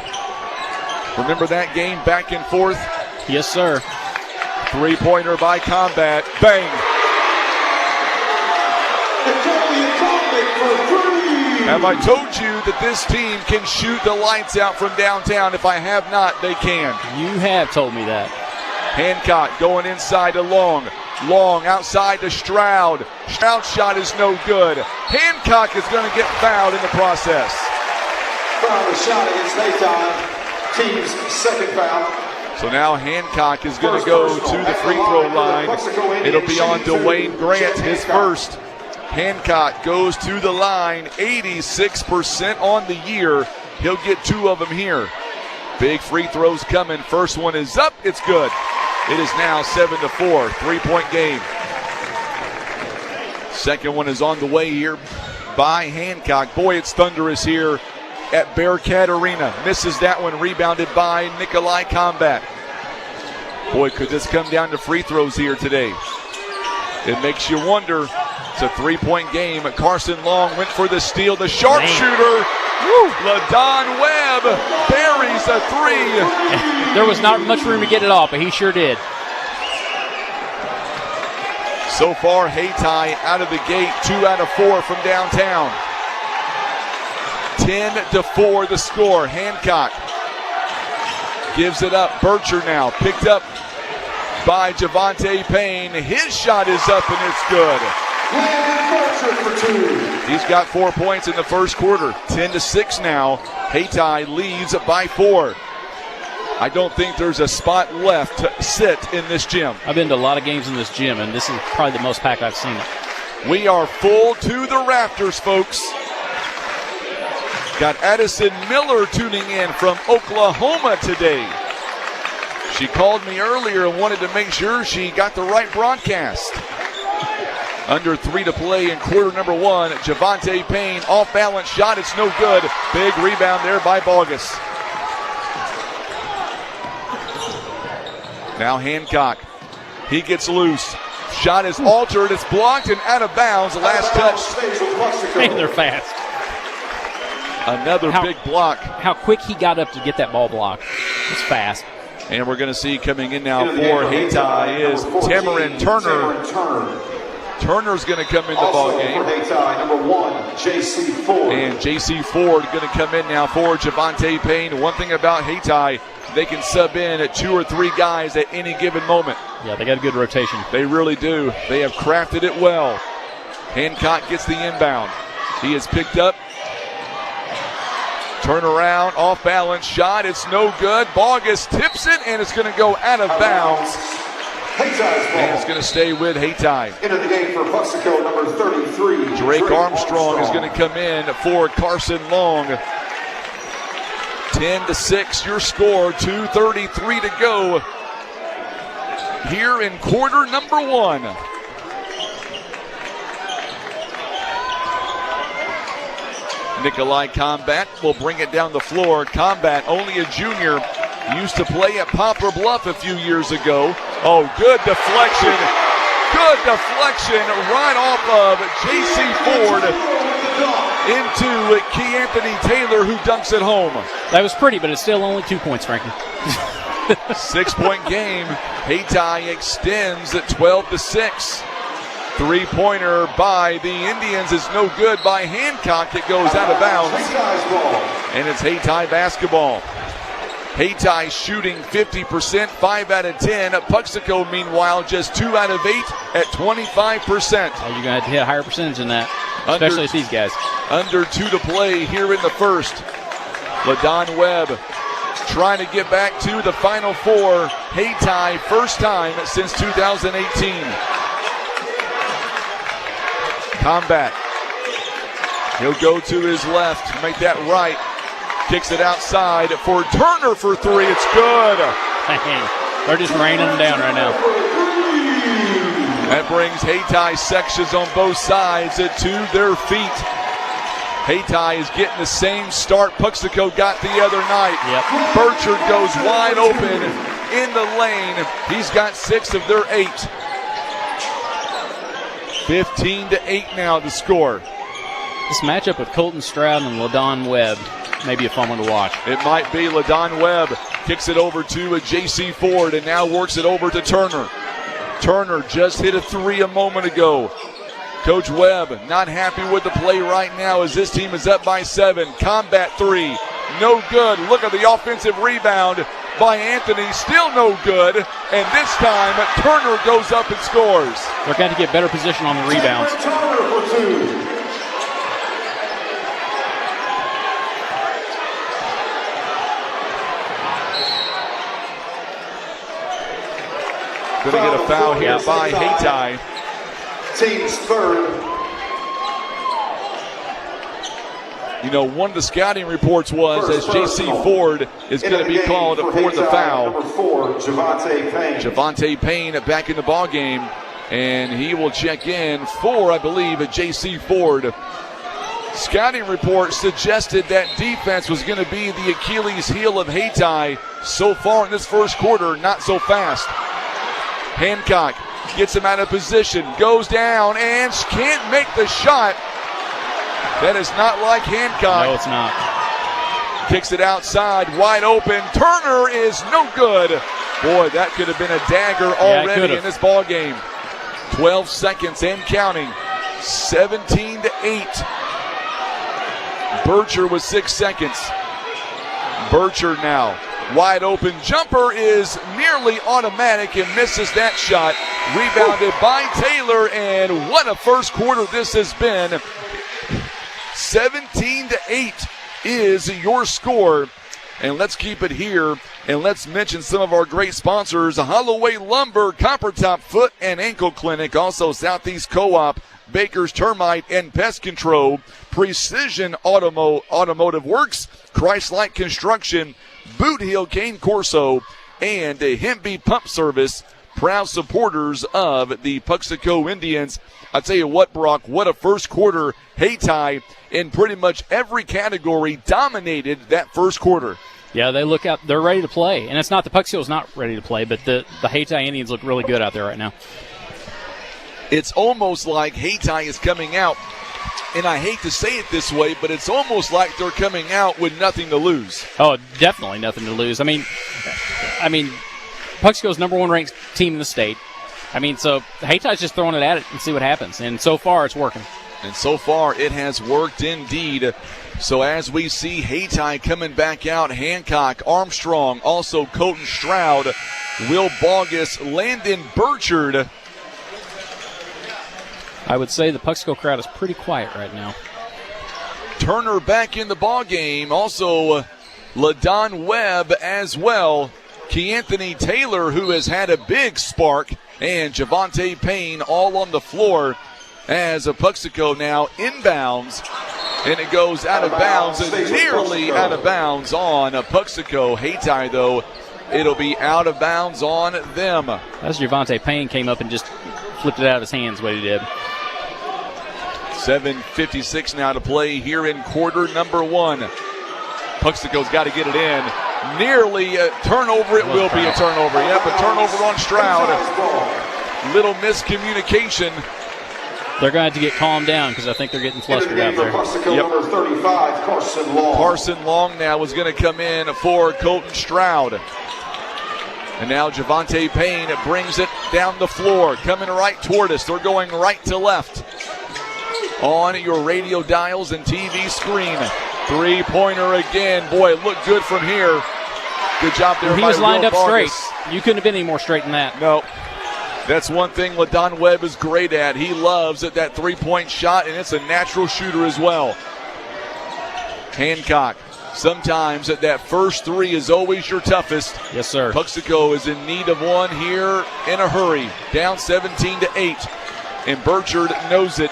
Remember that game, back and forth? Yes, sir. 3-pointer by Combat. Bang. Have I told you that this team can shoot the lights out from downtown? If I have not, they can. You have told me that. Hancock going inside to Long. Long outside to Stroud. Stroud's shot is no good. Hancock is going to get fouled in the process. Foul the shot against Hayti. Team's second foul. So now Hancock is going to go to the free throw line. It'll be on Dwayne Grant, his first. Hancock goes to the line, 86% on the year. He'll get 2 of them here. Big free throws coming. First one is up. It's good. It is now 7-4, 3-point game. Second one is on the way here by Hancock. Boy, it's thunderous here at Bearcat Arena. Misses that one, rebounded by Nikolai Combat. Boy, could this come down to free throws here today. It makes you wonder. It's a 3-point game. Carson Long went for the steal. The sharpshooter, LaDon Webb, buries a 3. There was not much room to get it off, but he sure did. So far, Hayti out of the gate, 2 out of 4 from downtown. 10-4 the score. Hancock gives it up. Bircher now picked up by Javante Payne. His shot is up and it's good. He's got 4 points in the first quarter. 10-6 now. Hayti leads by 4. I don't think there's a spot left to sit in this gym. I've been to a lot of games in this gym, and this is probably the most packed I've seen it. We are full to the rafters, folks. Got Addison Miller tuning in from Oklahoma today. She called me earlier and wanted to make sure she got the right broadcast. Under 3 to play in quarter number 1. Javante Payne, off balance shot. It's no good. Big rebound there by Bogus. Now Hancock. He gets loose. Shot is altered. It's blocked and out of bounds. The last touch. Man, they're fast. Another big block. How quick he got up to get that ball blocked. It's fast. And we're going to see coming in now for Hayti is Tamarin Turner. Turner's going to come in the ball game. Number 1, J.C. Ford. And J.C. Ford going to come in now for Javante Payne. One thing about Hayti, they can sub in at 2 or 3 guys at any given moment. Yeah, they got a good rotation. They really do. They have crafted it well. Hancock gets the inbound. He is picked up. Turn around, off balance shot. It's no good. Bogus tips it, and it's going to go out of bounds. Hayti's ball. And it's going to stay with Hayti. Into the game for Puxico, number 33. Drake Armstrong is going to come in for Carson Long. 10-6 your score, 2:33 to go here in quarter number 1. Nikolai Combat will bring it down the floor. Combat, only a junior, used to play at Poplar Bluff a few years ago. Oh, good deflection. Good deflection right off of J.C. Ford into Key Anthony Taylor, who dunks it home. That was pretty, but it's still only 2 points, Frankie. 6-point game. Hayti extends at 12-6. Three-pointer by the Indians is no good by Hancock. It goes out of bounds. And it's Hayti basketball. Hayti shooting 50%, 5 out of 10. Puxico, meanwhile, just 2 out of 8 at 25%. Oh, you're going to have to hit a higher percentage than that, especially with these guys. Under 2 to play here in the first. LaDon Webb trying to get back to the Final Four. Hayti, first time since 2018. Combat. He'll go to his left, make that right. Kicks it outside for Turner for 3. It's good. They're just raining them down right now. That brings Hayti sections on both sides to their feet. Hayti is getting the same start Puxico got the other night. Yep. Burchard goes wide open in the lane. He's got 6 of their 8. 15-8 now the score. This matchup with Colton Stroud and LaDon Webb may be a fun one to watch. It might be. LaDon Webb kicks it over to J.C. Ford and now works it over to Turner. Turner just hit a 3 a moment ago. Coach Webb not happy with the play right now as this team is up by 7. Combat 3, no good. Look at the offensive rebound by Anthony, still no good. And this time Turner goes up and scores. They're going to get better position on the rebounds. Turner for 2. Going to get a foul here by Hayti. Team's third. You know, one of the scouting reports was as J.C. Ford is going to be called for the foul. Number 4, Javante Payne. Javante Payne back in the ball game, and he will check in for, I believe, J.C. Ford. Scouting report suggested that defense was going to be the Achilles heel of Hayti so far in this first quarter, not so fast. Hancock gets him out of position, goes down, and can't make the shot. That is not like Hancock. No, it's not. Kicks it outside, wide open. Turner is no good. Boy, that could have been a dagger already in this ball game. 12 seconds and counting. 17-8. Burchard with 6 seconds. Burchard now. Wide open jumper is nearly automatic and misses that shot. Rebounded by Taylor, and what a first quarter this has been. 17-8 is your score. And let's keep it here, and let's mention some of our great sponsors: Holloway Lumber, Copper Top Foot and Ankle Clinic, also Southeast Co-op, Baker's Termite and Pest Control, Precision Automotive Works, Christ-Like Construction, Boot Heel Cane Corso, and Hempby Pump Service, proud supporters of the Puxico Indians. I tell you what, Brock, what a first quarter. Hayti in pretty much every category dominated that first quarter. Yeah, they look out. They're ready to play. And it's not the Puxico's not ready to play, but the Hayti Indians look really good out there right now. It's almost like Hayti is coming out, and I hate to say it this way, but it's almost like they're coming out with nothing to lose. Oh, definitely nothing to lose. I mean, Puxico's number 1 ranked team in the state. So Hayti's just throwing it at it and see what happens. And so far, it's working. And so far, it has worked indeed. So as we see Hayti coming back out, Hancock, Armstrong, also Colton Stroud, Will Bogus, Landon Burchard. I would say the Puxico crowd is pretty quiet right now. Turner back in the ball game. Also, LaDon Webb as well. Keanthony Taylor, who has had a big spark, and Javante Payne all on the floor as a Puxico now inbounds. And it goes out of bounds, and nearly out of bounds on a Puxico. Hayti, though, it'll be out of bounds on them. That's Javante Payne came up and just flipped it out of his hands, what he did. 7:56 now to play here in quarter number 1. Puxico's got to get it in. Nearly a turnover. It will be a turnover. Yep, a turnover on Stroud. Little miscommunication. They're going to have to get calmed down because I think they're getting flustered out there. Number 35, Carson Long. Carson Long now is going to come in for Colton Stroud. And now Javante Payne brings it down the floor, coming right toward us. They're going right to left. On your radio dials and TV screen. Three-pointer again. Boy, it looked good from here. Good job there. He was lined up straight. You couldn't have been any more straight than that. No. That's one thing LaDon Webb is great at. He loves that three-point shot, and it's a natural shooter as well. Hancock. Sometimes that first three is always your toughest. Yes, sir. Puxico is in need of one here in a hurry. Down 17-8. And Burchard knows it.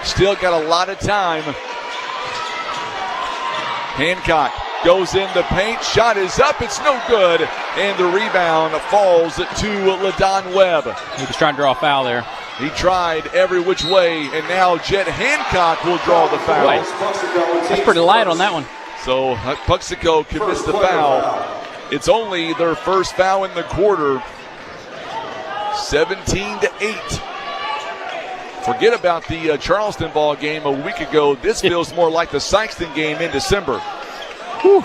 Still got a lot of time. Hancock goes in the paint. Shot is up. It's no good. And the rebound falls to LaDon Webb. He was trying to draw a foul there. He tried every which way, and now Jet Hancock will draw the foul. That's pretty light on that one. So Puxico commits the foul. It's only their first foul in the quarter. 17-8. Forget about the Charleston ball game a week ago. This feels more like the Sykeston game in December. Whew.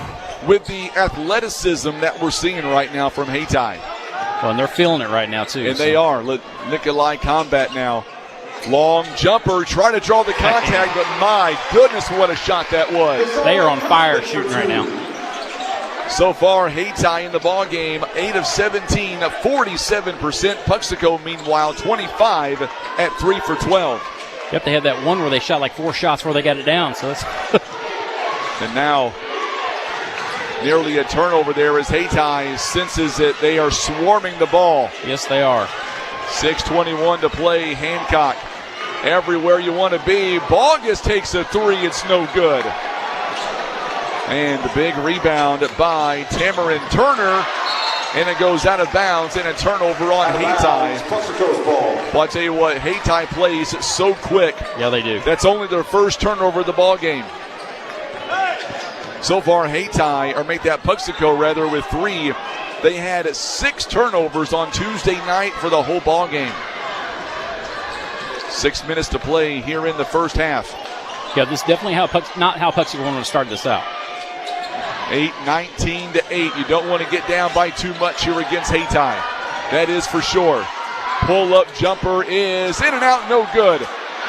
With the athleticism that we're seeing right now from Hayti. Well, and they're feeling it right now, too. And they are. Nikolai Combat now. Long jumper, trying to draw the contact, but my goodness, what a shot that was. They are on fire shooting right now. So far, Hayti in the ball game, 8 of 17, 47%. Puxico, meanwhile, 25 at 3 for 12. Yep, they had that one where they shot like 4 shots before they got it down. So that's and now, nearly a turnover there as Hayti senses it. They are swarming the ball. Yes, they are. 6:21 to play. Hancock, everywhere you want to be. Bogus takes a three. It's no good. And the big rebound by Tamarin Turner. And it goes out of bounds and a turnover on Hayti. Well, I tell you what, Hayti plays so quick. Yeah, they do. That's only their first turnover of the ball game. So far, Hayti, or make that Puxico rather, with 3. They had 6 turnovers on Tuesday night for the whole ball game. 6 minutes to play here in the first half. Yeah, this is definitely not how Puxico wanted to start this out. 19-8. You don't want to get down by too much here against Hayti. That is for sure. Pull-up jumper is in and out, no good.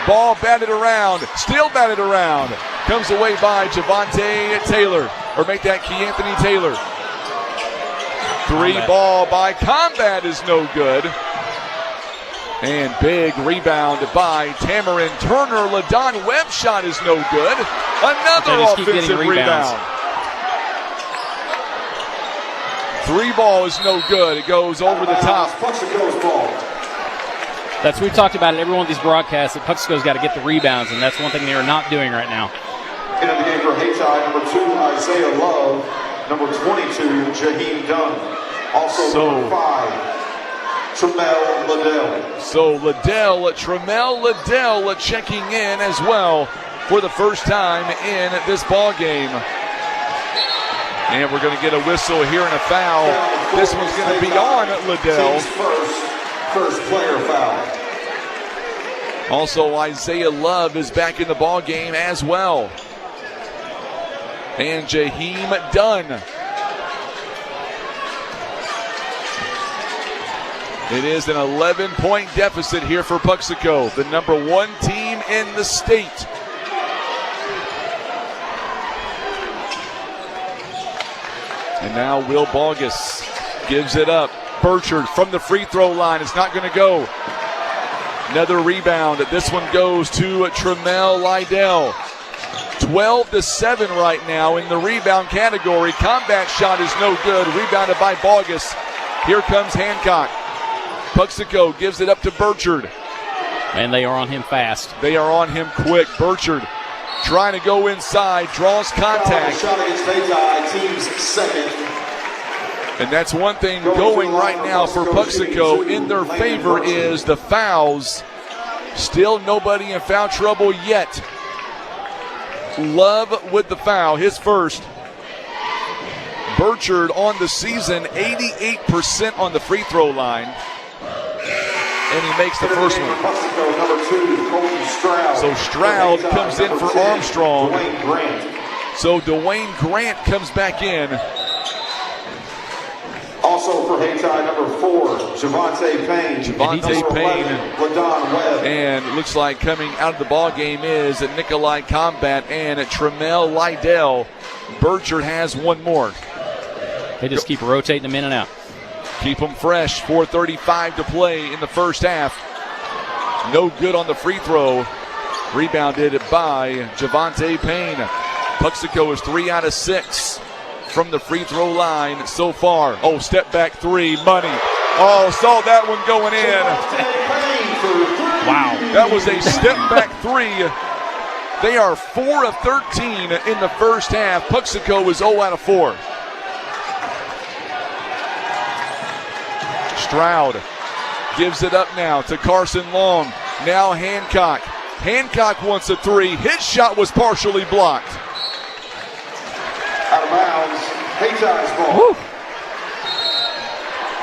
Ball batted around, still batted around. Comes away by Javante Taylor, or make that Keanthony Taylor. Ball by Combat is no good. And big rebound by Tamarin Turner. LaDon Webb shot is no good. Another offensive rebound. 3 ball is no good. It goes over the top. We've talked about it every one of these broadcasts that Puxico's got to get the rebounds, and that's one thing they are not doing right now. In the game for Hayti, number 2, Isaiah Love. Number 22, Jaheim Dunn. Also number 5, Tremel Liddell. So Tremel Liddell checking in as well for the first time in this ball game. And we're going to get a whistle here and a foul. This one's going to be on Liddell. First player foul. Also, Isaiah Love is back in the ball game as well. And Jaheim Dunn. It is an 11-point deficit here for Puxico, the number 1 team in the state. And now Will Bogus gives it up. Burchard from the free throw line. It's not going to go. Another rebound. This one goes to Tremel Liddell. 12-7 right now in the rebound category. Combat shot is no good. Rebounded by Bogus. Here comes Hancock. Puxico gives it up to Burchard. And they are on him fast. They are on him quick. Burchard trying to go inside, draws contact. Shot against Hayti, team's second. And that's one thing going right now for Puxico in their favor is the fouls. Still nobody in foul trouble yet. Love with the foul, his first. Burchard on the season, 88% on the free throw line. And he makes the first one. So Stroud comes in for Armstrong. So Dwayne Grant comes back in. Also for Hayti, number 4, Javante Payne. Javante Payne. Ladon Webb. And it looks like coming out of the ball game is Nikolai Combat and Tremel Lydell. Burchard has one more. They just keep rotating them in and out. Keep them fresh. 4:35 to play in the first half. No good on the free throw. Rebounded by Javante Payne. Puxico is 3 out of 6 from the free throw line so far. Oh, step back three, money. Oh, saw that one going in. Wow. That was a step back three. They are 4 of 13 in the first half. Puxico is 0 out of 4. Stroud gives it up now to Carson Long. Now Hancock. Hancock wants a three. His shot was partially blocked. Out of bounds, Hayti's ball. Woo.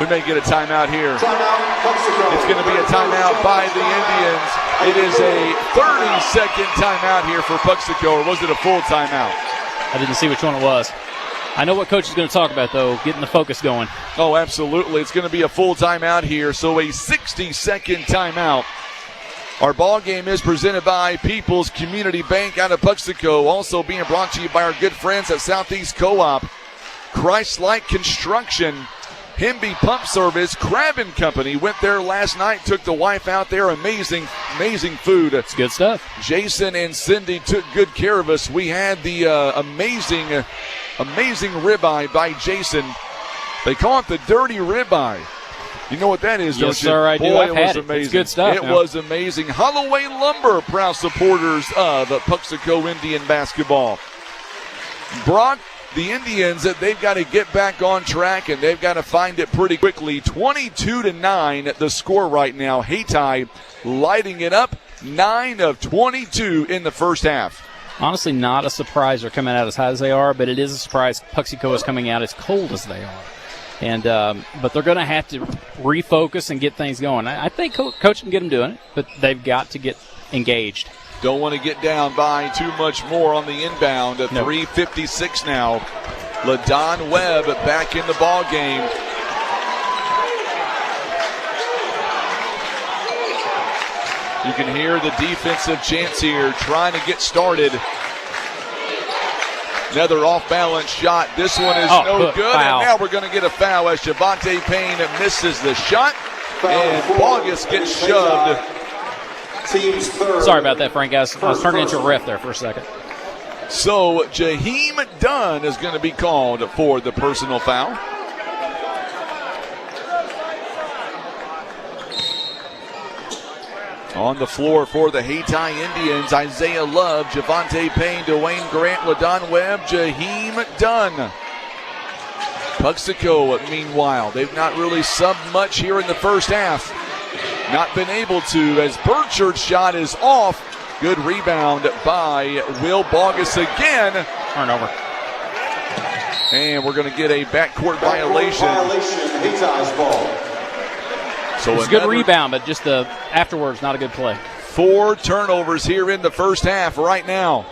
We may get a timeout here. Timeout, Puxico. It's going to be a timeout by the Indians. It is a 30-second timeout here for Puxico, or was it a full timeout? I didn't see which one it was. I know what Coach is going to talk about, though, getting the focus going. Oh, absolutely. It's going to be a full timeout here, so a 60-second timeout. Our ball game is presented by People's Community Bank out of Puxico, also being brought to you by our good friends at Southeast Co-op, Christ-Like Construction, Hemby Pump Service, Crab & Company. Went there last night, took the wife out there. Amazing, amazing food. It's good stuff. Jason and Cindy took good care of us. We had the amazing ribeye by Jason. They call it the dirty ribeye. You know what that is, don't you? Yes, sir, I do. Boy, I've it had was it. amazing. It's good stuff. It was amazing. Holloway Lumber, proud supporters of Puxico Indian basketball. Brock, the Indians, they've got to get back on track, and they've got to find it pretty quickly. 22-9 the score right now. Hayti lighting it up, 9 of 22 in the first half. Honestly, not a surprise they're coming out as high as they are, but it is a surprise Puxico is coming out as cold as they are. And but they're going to have to refocus and get things going. I think Coach can get them doing it, but they've got to get engaged. Don't want to get down by too much more on the inbound. 3:56 now. Ladon Webb back in the ball game. You can hear the defensive chants here trying to get started. Another off-balance shot. This one is no good. Foul. And now we're going to get a foul as Javante Payne misses the shot. And Bogus gets shoved. Team's third. Sorry about that, Frank. I was turning into a ref there for a second. So Jaheim Dunn is going to be called for the personal foul. On the floor for the Hayti Indians, Isaiah Love, Javante Payne, Dwayne Grant, Ladon Webb, Jaheim Dunn. Puxico, meanwhile, they've not really subbed much here in the first half. Not been able to, as Burchard's shot is off. Good rebound by Will Bogus again. Turnover. And we're going to get a backcourt violation. Hayti's ball. So it's a good rebound, but just the afterwards, not a good play. 4 turnovers here in the first half right now.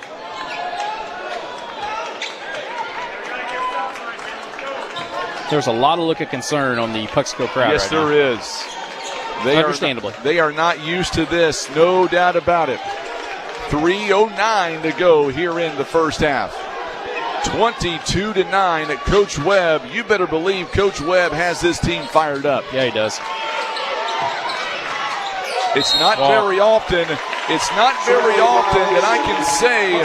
There's a lot of look of concern on the Puxico crowd. Yes, right there now. is. Understandably. They are not used to this, no doubt about it. 3:09 to go here in the first half. 22-9 at Coach Webb. You better believe Coach Webb has his team fired up. Yeah, he does. It's not very often that I can say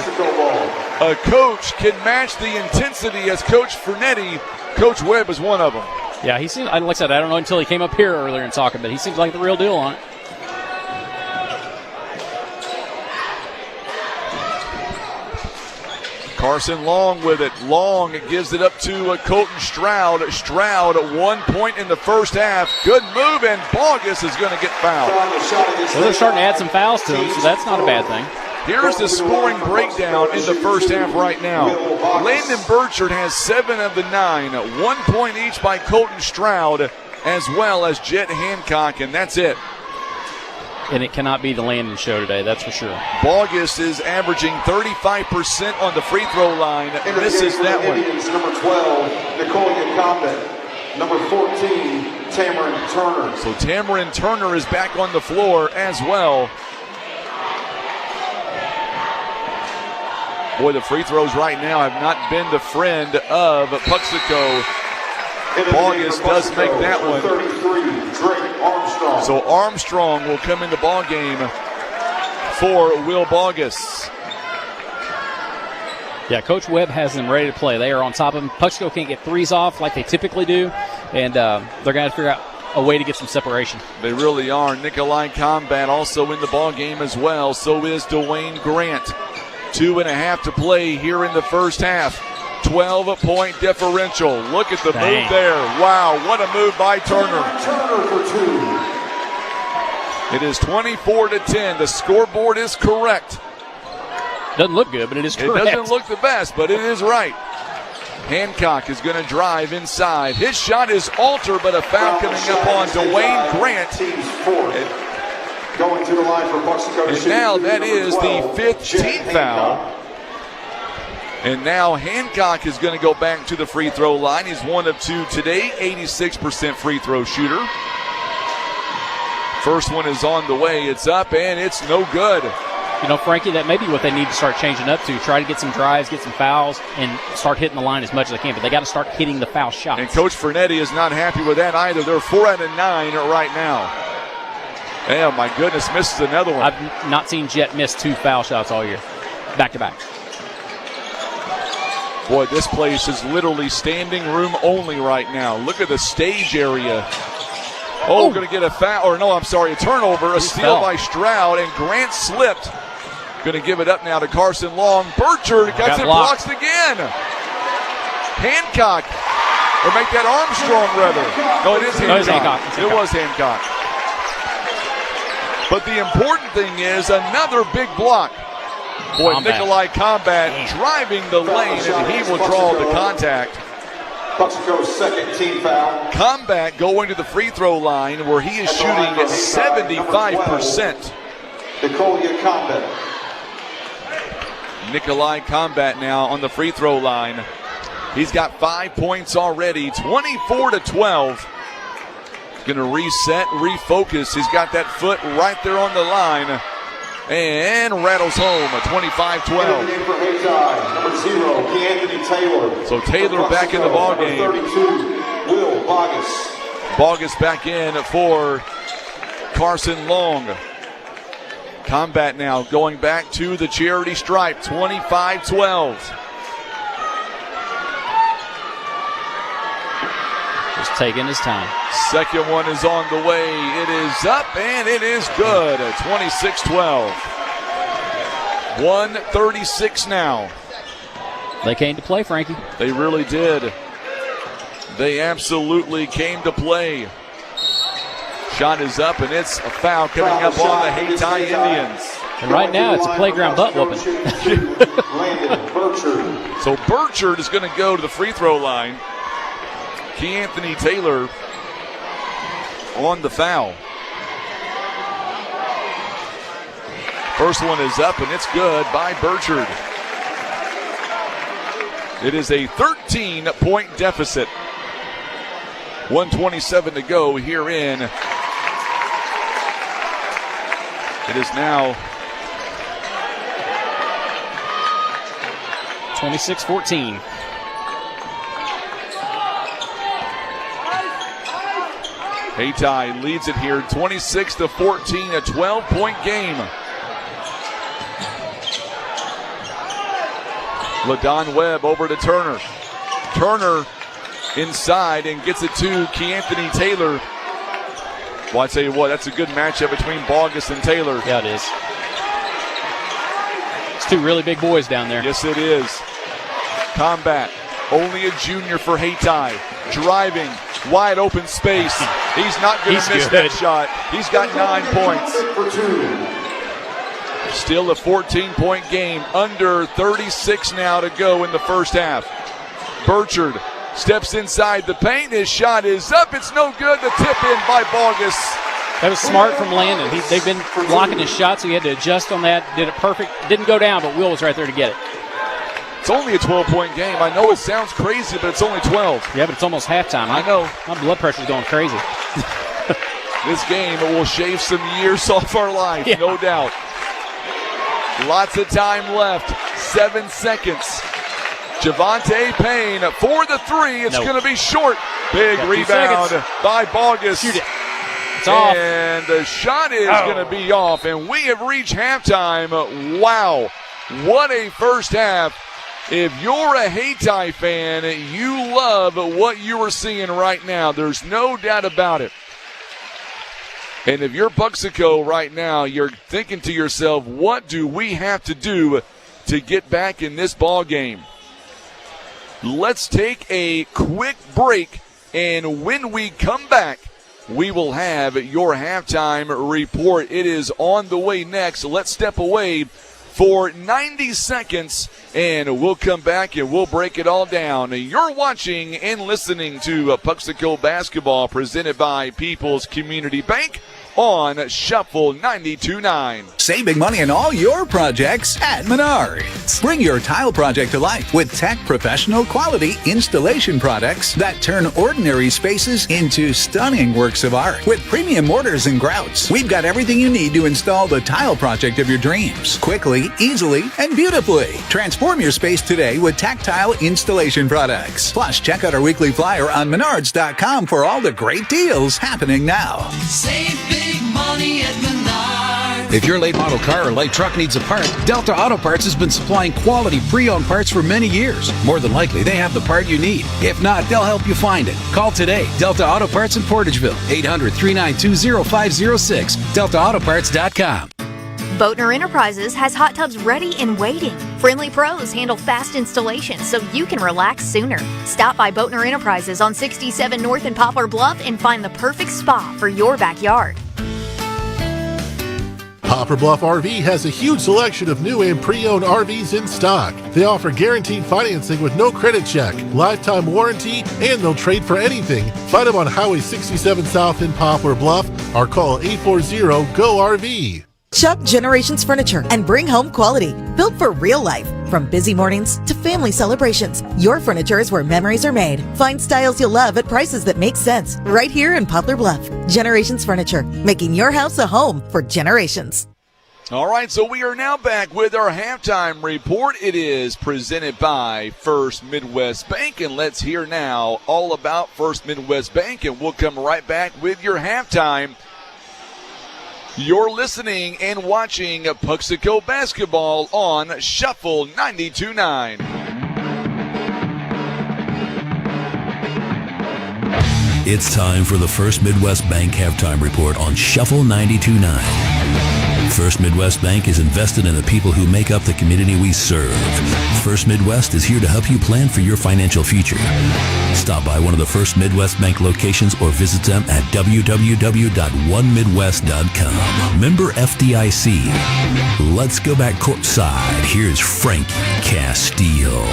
a coach can match the intensity as Coach Fernetti. Coach Webb is one of them. Yeah, he seems, like I said, I don't know until he came up here earlier and talking, but he seems like the real deal on it. Carson Long with it. Long gives it up to Colton Stroud. Stroud, 1 point in the first half. Good move, and Bogus is going to get fouled. Well, they're starting to add some fouls to him, so that's not a bad thing. Here's the scoring breakdown in the first half right now. Landon Burchard has 7 of the 9. 1 point each by Colton Stroud, as well as Jet Hancock, and that's it. And it cannot be the Landon show today, that's for sure. Bogus is averaging 35% on the free throw line. Misses that one. Indians, number 12, Nicolia Combat. Number 14, Tamarin Turner. So Tamarin Turner is back on the floor as well. Boy, the free throws right now have not been the friend of Puxico. Bogus does make that one. 33, Drake Armstrong. So Armstrong will come in the ball game for Will Bogus. Yeah, Coach Webb has them ready to play. They are on top of them. Puxico can't get threes off like they typically do, and they're going to figure out a way to get some separation. They really are. Nikolai Combat also in the ball game as well. So is Dwayne Grant. 2.5 to play here in the first half. 12-point differential. Look at the move there. Wow, what a move by Turner. Turner for 2. It is 24-10. The scoreboard is correct. Doesn't look good, but it is correct. It doesn't look the best, but it is right. Hancock is going to drive inside. His shot is altered, but a foul coming up on Dwayne Grant. Going to the line for Puxico. And now that is the 15th foul. And now Hancock is going to go back to the free throw line. He's 1 of 2 today, 86% free throw shooter. First one is on the way. It's up, and it's no good. You know, Frankie, that may be what they need to start changing up to. Try to get some drives, get some fouls, and start hitting the line as much as they can. But they got to start hitting the foul shots. And Coach Fernetti is not happy with that either. They're 4 out of 9 right now. Oh, my goodness, misses another one. I've not seen Jet miss 2 foul shots all year, back-to-back. Boy, this place is literally standing room only right now. Look at the stage area. Oh, going to get a foul, or no, I'm sorry, a turnover, a steal by Stroud, and Grant slipped. Going to give it up now to Carson Long. Burchard gets it blocked again. Hancock, or make that Armstrong rather. No, it is Hancock. It was Hancock. But the important thing is another big block. Boy, Nikolai Combat driving the lane, and he will draw the contact. Puxico's second team foul. Combat going to the free throw line where he is shooting at 75%. Nicolia Combat. Nikolai Combat now on the free throw line. He's got 5 points already, 24-12. Going to reset, refocus. He's got that foot right there on the line. And rattles home a 25-12. Number 0, Anthony Taylor. So Taylor back in the ball game. 32, Will Bogus. Bogus back in for Carson Long. Combat now going back to the charity stripe, 25-12. Just taking his time. Second one is on the way. It is up, and it is good. 26-12. 1:36 now. They came to play, Frankie. They really did. They absolutely came to play. Shot is up, and it's a foul coming up on the Hayti Indians. And right now, it's a playground butt whooping. So Burchard is going to go to the free throw line. Anthony Taylor on the foul. First one is up, and it's good by Burchard. It is a 13-point deficit. 1:27 to go here in. It is now 26-14. Hayti leads it here 26-14, a 12-point game. LaDon Webb over to Turner. Turner inside and gets it to Keanthony Taylor. Well, I tell you what, that's a good matchup between Bogus and Taylor. Yeah, it is. It's two really big boys down there. Yes, it is. Combat. Only a junior for Hayti. Driving. Wide open space. He's not going to miss that shot. He's got 9 points. Still a 14-point game. Under 36 now to go in the first half. Burchard steps inside the paint. His shot is up. It's no good. The tip in by Bogus. That was smart from Landon. They've been blocking his shot, so he had to adjust on that. Did it perfect. Didn't go down, but Will was right there to get it. It's only a 12-point game. I know it sounds crazy, but it's only 12. Yeah, but it's almost halftime. I know. My blood pressure's going crazy. This game will shave some years off our life, no doubt. Lots of time left. 7 seconds. Javante Payne for the three. It's going to be short. Big rebound by Bogus. Shoot it. It's off. And the shot is going to be off. And we have reached halftime. Wow. What a first half. If you're a Hayti fan, you love what you are seeing right now. There's no doubt about it. And if you're Puxico right now, you're thinking to yourself, what do we have to do to get back in this ball game? Let's take a quick break, and when we come back, we will have your halftime report. It is on the way next. Let's step away for 90 seconds, and we'll come back and we'll break it all down. You're watching and listening to Puxico Basketball presented by People's Community Bank on Shuffle 92.9. Save big money on all your projects at Menards. Bring your tile project to life with Tech Professional Quality Installation products that turn ordinary spaces into stunning works of art. With premium mortars and grouts, we've got everything you need to install the tile project of your dreams. Quickly, easily, and beautifully. Transform your space today with tactile installation products. Plus, check out our weekly flyer on Menards.com for all the great deals happening now. Save big money at Menards. If your late model car or light truck needs a part, Delta Auto Parts has been supplying quality pre-owned parts for many years. More than likely, they have the part you need. If not, they'll help you find it. Call today. Delta Auto Parts in Portageville. 800-392-0506. DeltaAutoparts.com. Boatner Enterprises has hot tubs ready and waiting. Friendly pros handle fast installation so you can relax sooner. Stop by Boatner Enterprises on 67 North in Poplar Bluff and find the perfect spa for your backyard. Poplar Bluff RV has a huge selection of new and pre-owned RVs in stock. They offer guaranteed financing with no credit check, lifetime warranty, and they'll trade for anything. Find them on Highway 67 South in Poplar Bluff or call 840-GO-RV. Shop Generations Furniture and bring home quality, built for real life. From busy mornings to family celebrations, your furniture is where memories are made. Find styles you'll love at prices that make sense right here in Poplar Bluff. Generations Furniture, making your house a home for generations. All right, so we are now back with our halftime report. It is presented by First Midwest Bank, and let's hear now all about First Midwest Bank, and we'll come right back with your halftime. You're listening and watching Puxico Basketball on Shuffle 92.9. It's time for the First Midwest Bank halftime report on Shuffle 92.9. First Midwest Bank is invested in the people who make up the community we serve. First Midwest is here to help you plan for your financial future. Stop by one of the First Midwest Bank locations or visit them at www.onemidwest.com. Member FDIC. Let's go back courtside. Here's Frankie Castillo.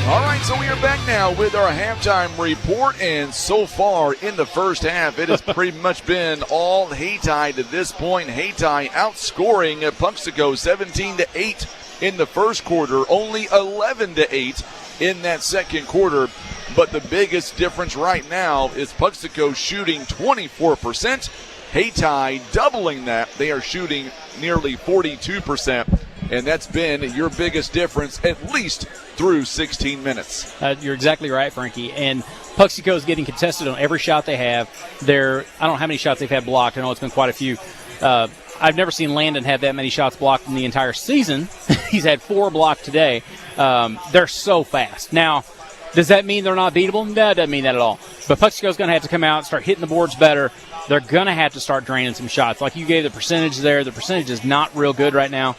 All right, so we are back now with our halftime report, and so far in the first half, it has pretty much been all Hayti to this point. Hayti outscoring Puxico 17-8 in the first quarter, only 11-8 in that second quarter. But the biggest difference right now is Puxico shooting 24%. Hayti doubling that. They are shooting nearly 42%. And that's been your biggest difference, at least through 16 minutes. You're exactly right, Frankie. And Puxico is getting contested on every shot they have. I don't know how many shots they've had blocked. I know it's been quite a few. I've never seen Landon have that many shots blocked in the entire season. He's had 4 blocked today. They're so fast. Now, Does that mean they're not beatable? No, it doesn't mean that at all. But Puxico's going to have to come out and start hitting the boards better. They're going to have to start draining some shots. Like you gave the percentage there, the percentage is not real good right now.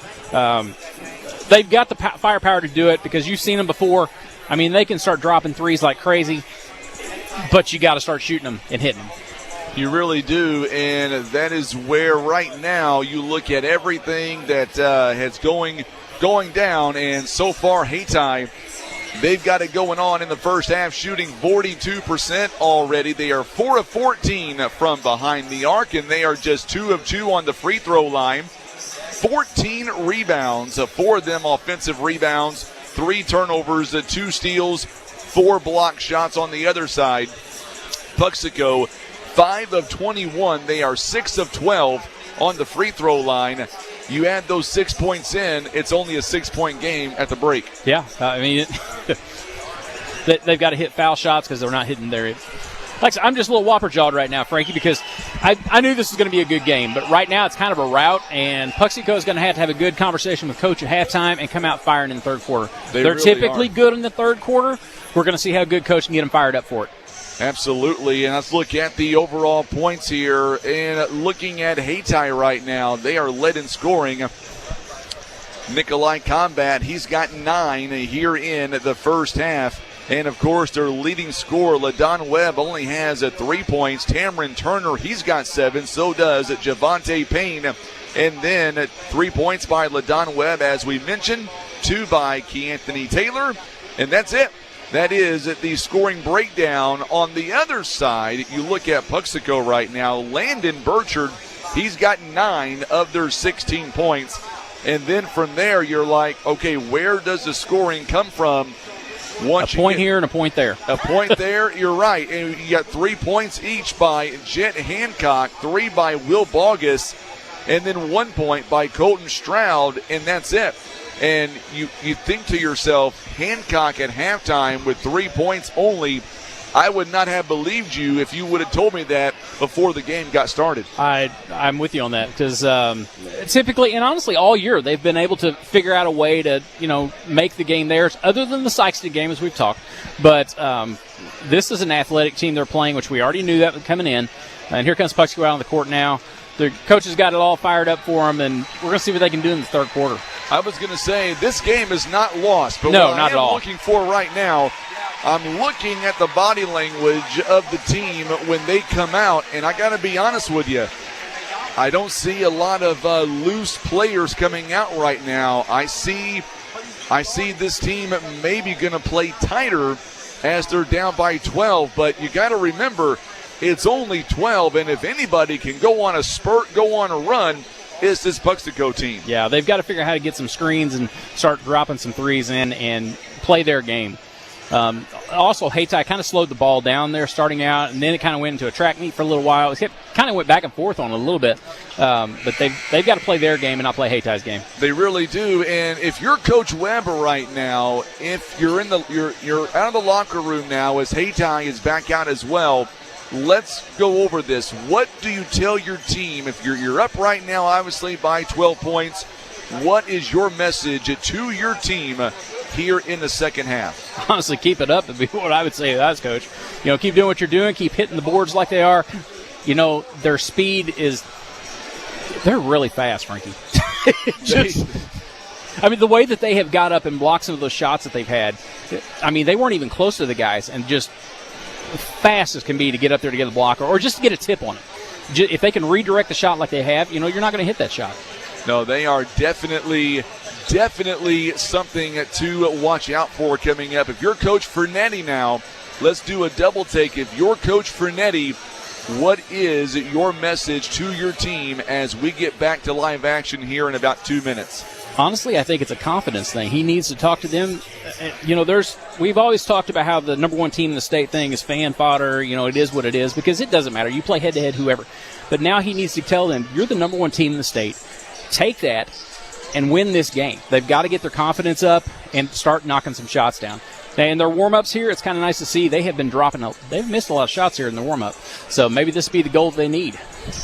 They've got the firepower to do it because you've seen them before. I mean, they can start dropping threes like crazy, but you got to start shooting them and hitting them. You really do, and that is where right now you look at everything that has going down, and so far Hayti, they've got it going on in the first half, shooting 42% already. They are 4 of 14 from behind the arc, and they are just 2 of 2 on the free throw line. 14 rebounds, 4 of them offensive rebounds, 3 turnovers, 2 steals, 4 block shots on the other side. Puxico, 5 of 21. They are 6 of 12 on the free throw line. You add those 6 points in, it's only a 6-point game at the break. Yeah, I mean, they've got to hit foul shots because they're not hitting their. Like I'm just a little whopper-jawed right now, Frankie, because I knew this was going to be a good game, but right now it's kind of a rout, and Puxico is going to have a good conversation with Coach at halftime and come out firing in the third quarter. They're really typically good in the third quarter. We're going to see how good Coach can get them fired up for it. Absolutely, and let's look at the overall points here. And looking at Hayti right now, they are led in scoring. Nikolai Combat, he's got 9 here in the first half. And, of course, their leading scorer, LaDon Webb, only has 3 points. Tamron Turner, he's got 7. So does Javante Payne. And then 3 points by LaDon Webb, as we mentioned. 2 by Keanthony Taylor. And that's it. That is the scoring breakdown. On the other side, you look at Puxico right now. Landon Burchard, he's got 9 of their 16 points. And then from there, you're like, okay, where does the scoring come from? Once a point here and a point there. A point there, you're right. And you got 3 points each by Jet Hancock, 3 by Will Bogus, and then 1 point by Colton Stroud, and that's it. And you think to yourself, Hancock at halftime with 3 points only, I would not have believed you if you would have told me that before the game got started. I'm with you on that because typically and honestly all year they've been able to figure out a way to make the game theirs other than the Sykeston game as we've talked. But this is an athletic team they're playing, which we already knew that was coming in. And here comes Puxico out on the court now. The coach has got it all fired up for them, and we're going to see what they can do in the third quarter. I was going to say this game is not lost, but no, what not I at all. am looking for right now, I'm looking at the body language of the team when they come out, and I got to be honest with you, I don't see a lot of loose players coming out right now. I see this team maybe going to play tighter as they're down by 12, but you got to remember it's only 12, and if anybody can go on a spurt, go on a run, it's this Puxico team. Yeah, they've got to figure out how to get some screens and start dropping some threes in and play their game. Also, Hayti kind of slowed the ball down there starting out, and then it kind of went into a track meet for a little while. It kind of went back and forth on it a little bit, but they've got to play their game and not play Haty's game. They really do. And if you're Coach Webb right now, if you're you're out of the locker room now as Hayti is back out as well, let's go over this. What do you tell your team if you're up right now, obviously by 12 points? What is your message to your team here in the second half? Honestly, keep it up would be what I would say to us, Coach. Keep doing what you're doing. Keep hitting the boards like they are. Their speed they're really fast, Frankie. The way that they have got up and blocked some of those shots that they've had, they weren't even close to the guys, and just fast as can be to get up there to get a blocker or just to get a tip on it. If they can redirect the shot like they have, you're not going to hit that shot. No, they are definitely something to watch out for coming up. If you're Coach Fernetti now, let's do a double take. If you're Coach Fernetti, what is your message to your team as we get back to live action here in about 2 minutes? Honestly, I think it's a confidence thing. He needs to talk to them. We've always talked about how the number one team in the state thing is fan fodder. It is what it is because it doesn't matter. You play head-to-head whoever. But now he needs to tell them, you're the number one team in the state. Take that and win this game. They've got to get their confidence up and start knocking some shots down. And their warm-ups here, it's kind of nice to see. They have been they've missed a lot of shots here in the warm-up. So maybe this will be the goal they need.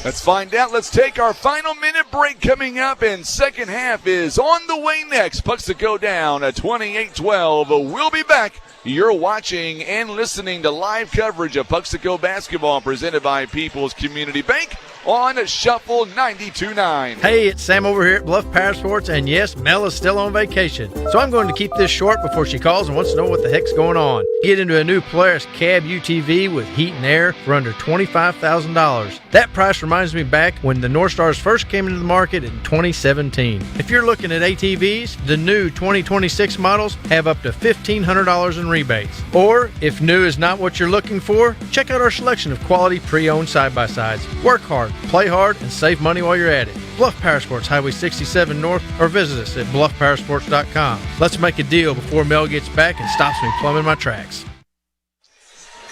Let's find out. Let's take our final minute break coming up, and second half is on the way next. Puxico down at 28-12. We'll be back You're watching and listening to live coverage of Puxico basketball presented by People's Community Bank on Shuffle 92.9. Hey, it's Sam over here at Bluff Power Sports, and yes, Mel is still on vacation. So I'm going to keep this short before she calls and wants to know what the heck's going on. Get into a new Polaris Cab UTV with heat and air for under $25,000. That price reminds me back when the North Stars first came into the market in 2017. If you're looking at ATVs, the new 2026 models have up to $1,500 in rebates. Or, if new is not what you're looking for, check out our selection of quality pre-owned side-by-sides. Work hard, play hard, and save money while you're at it. Bluff Power Sports, Highway 67 North, or visit us at bluffpowersports.com. Let's make a deal before Mel gets back and stops me plumbing my tracks.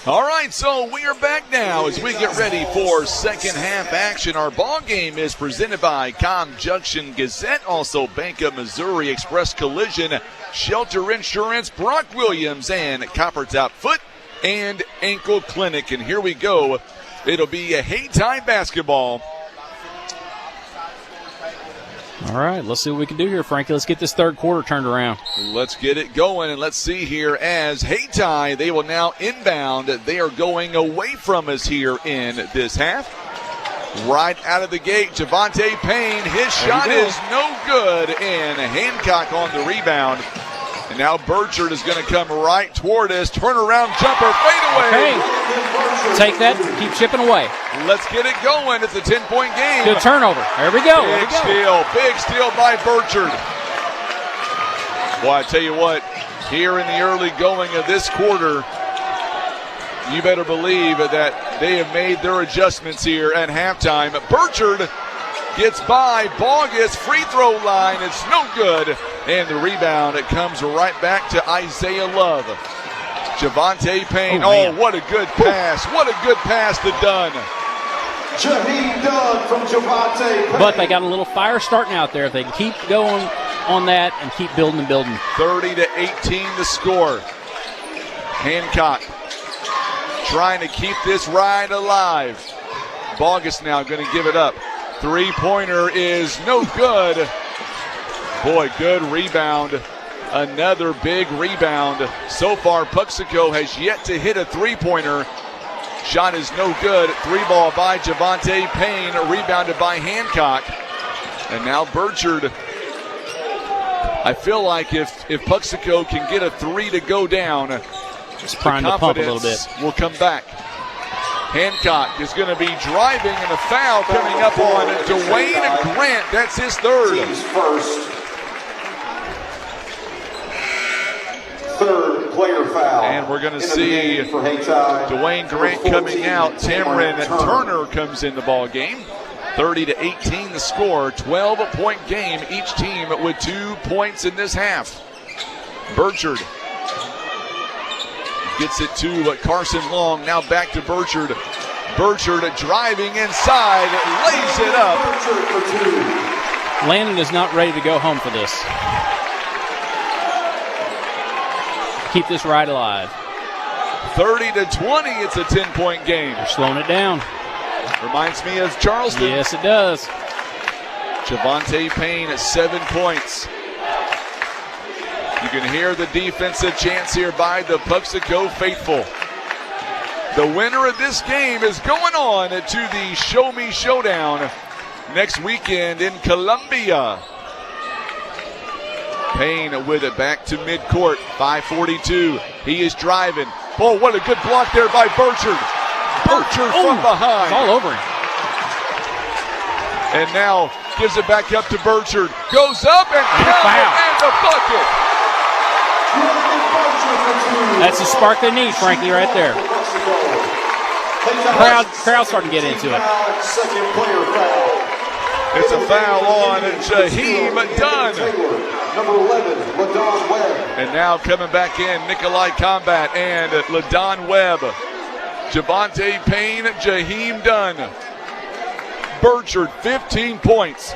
All right, so we are back now as we get ready for second half action. Our ball game is presented by Com Junction Gazette, also Bank of Missouri, Express Collision, Shelter Insurance, Brock Williams, and Copper Top Foot and Ankle Clinic. And here we go. It'll be a Hayti basketball. All right, let's see what we can do here, Frankie. Let's get this third quarter turned around. Let's get it going, and let's see here as Hayti, they will now inbound. They are going away from us here in this half. Right out of the gate, Javante Payne, his shot is no good, and Hancock on the rebound. And now Burchard is going to come right toward us. Turnaround jumper, fadeaway. Okay. Take that, keep chipping away. Let's get it going. It's a 10-point game. Good turnover. There we go. Big steal by Burchard. Well, I tell you what, here in the early going of this quarter, you better believe that they have made their adjustments here at halftime. Burchard gets by Bogus, free throw line, it's no good. And the rebound, it comes right back to Isaiah Love. Javante Payne, what a good pass. What a good pass to Dunn. Jaheim Dunn from Javante Payne. But they got a little fire starting out there. If they can keep going on that and keep building and building. 30-18 the score. Hancock trying to keep this ride alive. Bogus now going to give it up. Three-pointer is no good. Boy, good rebound. Another big rebound. So far, Puxico has yet to hit a three-pointer. Shot is no good. Three ball by Javante Payne, rebounded by Hancock. And now Burchard. I feel like if Puxico can get a three to go down, it's primed to pump a little bit. Will come back. Hancock is going to be driving, and a foul coming up on Dwayne Grant. That's his third. Team's first. Third player foul. And we're going to see Dwayne Grant coming out. Tamron Turner comes in the ball game. 30-18 the score. 12-point game. Each team with 2 points in this half. Burchard gets it to Carson Long. Now back to Burchard. Burchard driving inside, lays it up. Landon is not ready to go home for this. Keep this ride alive. 30-20, it's a 10-point game. They're slowing it down. Reminds me of Charleston. Yes, it does. Javante Payne at 7 points. You can hear the defensive chants here by the Puxico faithful. The winner of this game is going on to the Show Me Showdown next weekend in Columbia. Payne with it back to midcourt, 5:42. He is driving. Oh, what a good block there by Burchard. Burchard from behind. It's all over him. And now gives it back up to Burchard. Goes up and the bucket. That's the spark they need, Frankie, right there. Crowd starting to get into it. Second player foul. It's a foul on Jaheim Dunn. Number 11, LaDon Webb. And now coming back in, Nikolai Combat and LaDon Webb. Javante Payne, Jaheim Dunn. Burchard, 15 points.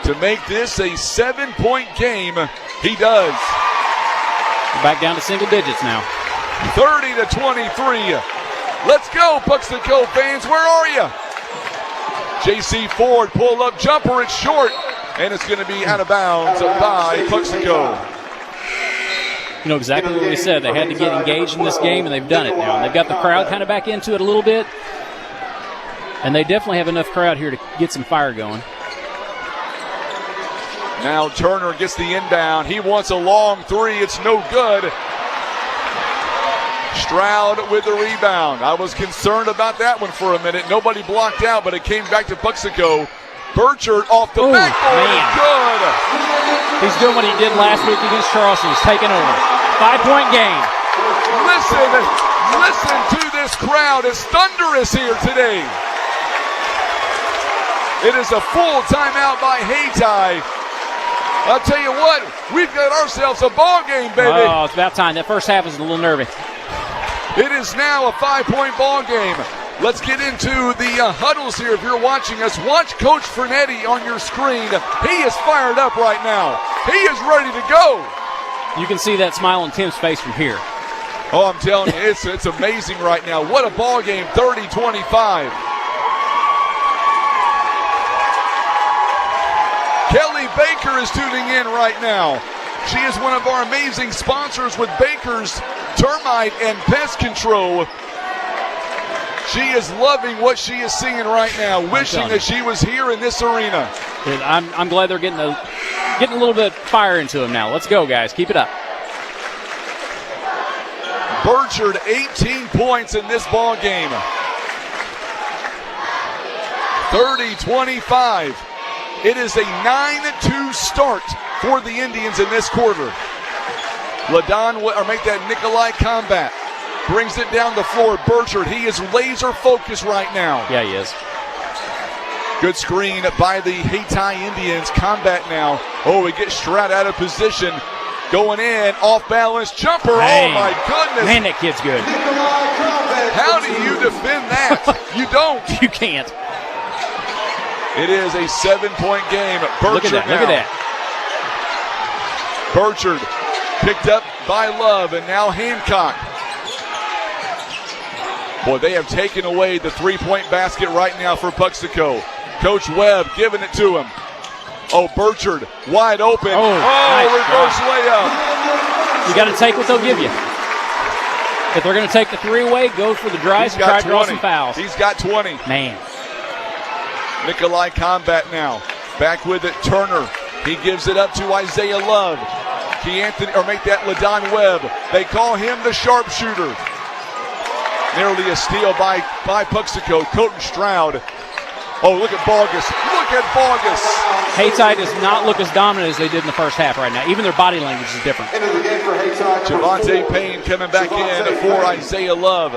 To make this a 7-point game, he does. Back down to single digits now. 30-23. Let's go, Puxico fans. Where are you? J.C. Ford, pull-up jumper. It's short, and it's going to be out of bounds by Puxico. You know exactly what we said. They had to get engaged in this game, and they've done it now. And they've got the crowd kind of back into it a little bit. And they definitely have enough crowd here to get some fire going. Now Turner gets the inbound. He wants a long three. It's no good. Stroud with the rebound. I was concerned about that one for a minute. Nobody blocked out, but it came back to Puxico. Burchard off the backboard. Good. He's doing what he did last week against Charleston. He's taking over. 5-point game. Listen to this crowd. It's thunderous here today. It is a full timeout by Hayti. I'll tell you what, we've got ourselves a ball game, baby. Oh, it's about time. That first half was a little nervy. It is now a 5-point ball game. Let's get into the huddles here. If you're watching us, watch Coach Fernetti on your screen. He is fired up right now. He is ready to go. You can see that smile on Tim's face from here. Oh, I'm telling you, it's amazing right now. What a ball game, 30-25. Kelly Baker is tuning in right now. She is one of our amazing sponsors with Baker's Termite and Pest Control. She is loving what she is seeing right now, wishing that she was here in this arena. I'm glad they're getting a little bit of fire into them now. Let's go, guys. Keep it up. Burchard, 18 points in this ball game. 30-25. It is a 9-2 start for the Indians in this quarter. Make that Nikolai Combat. Brings it down the floor. Burchard, he is laser focused right now. Yeah, he is. Good screen by the Hayti Indians. Combat now. Oh, he gets Stroud out of position. Going in, off balance jumper. Hey. Oh my goodness. Man, that kid's good. How do you defend that? You don't. You can't. It is a 7-point game. Burchard Look at that. Burchard picked up by Love, and now Hancock. Boy, they have taken away the 3-point basket right now for Puxico. Coach Webb giving it to him. Oh, Burchard wide open. Nice reverse layup. You got to take what they'll give you. If they're going to take the three away, go for the drives and try to draw some fouls. He's got 20. Man. Nikolai Combat now. Back with it, Turner. He gives it up to Isaiah Love. Make that LaDon Webb. They call him the sharpshooter. Nearly a steal by Puxico. Colton Stroud. Oh, look at Bogus. Look at Bogus. Hayti does not look as dominant as they did in the first half right now. Even their body language is different. Into the game for Hayti. Javante Payne coming back in for Isaiah Love.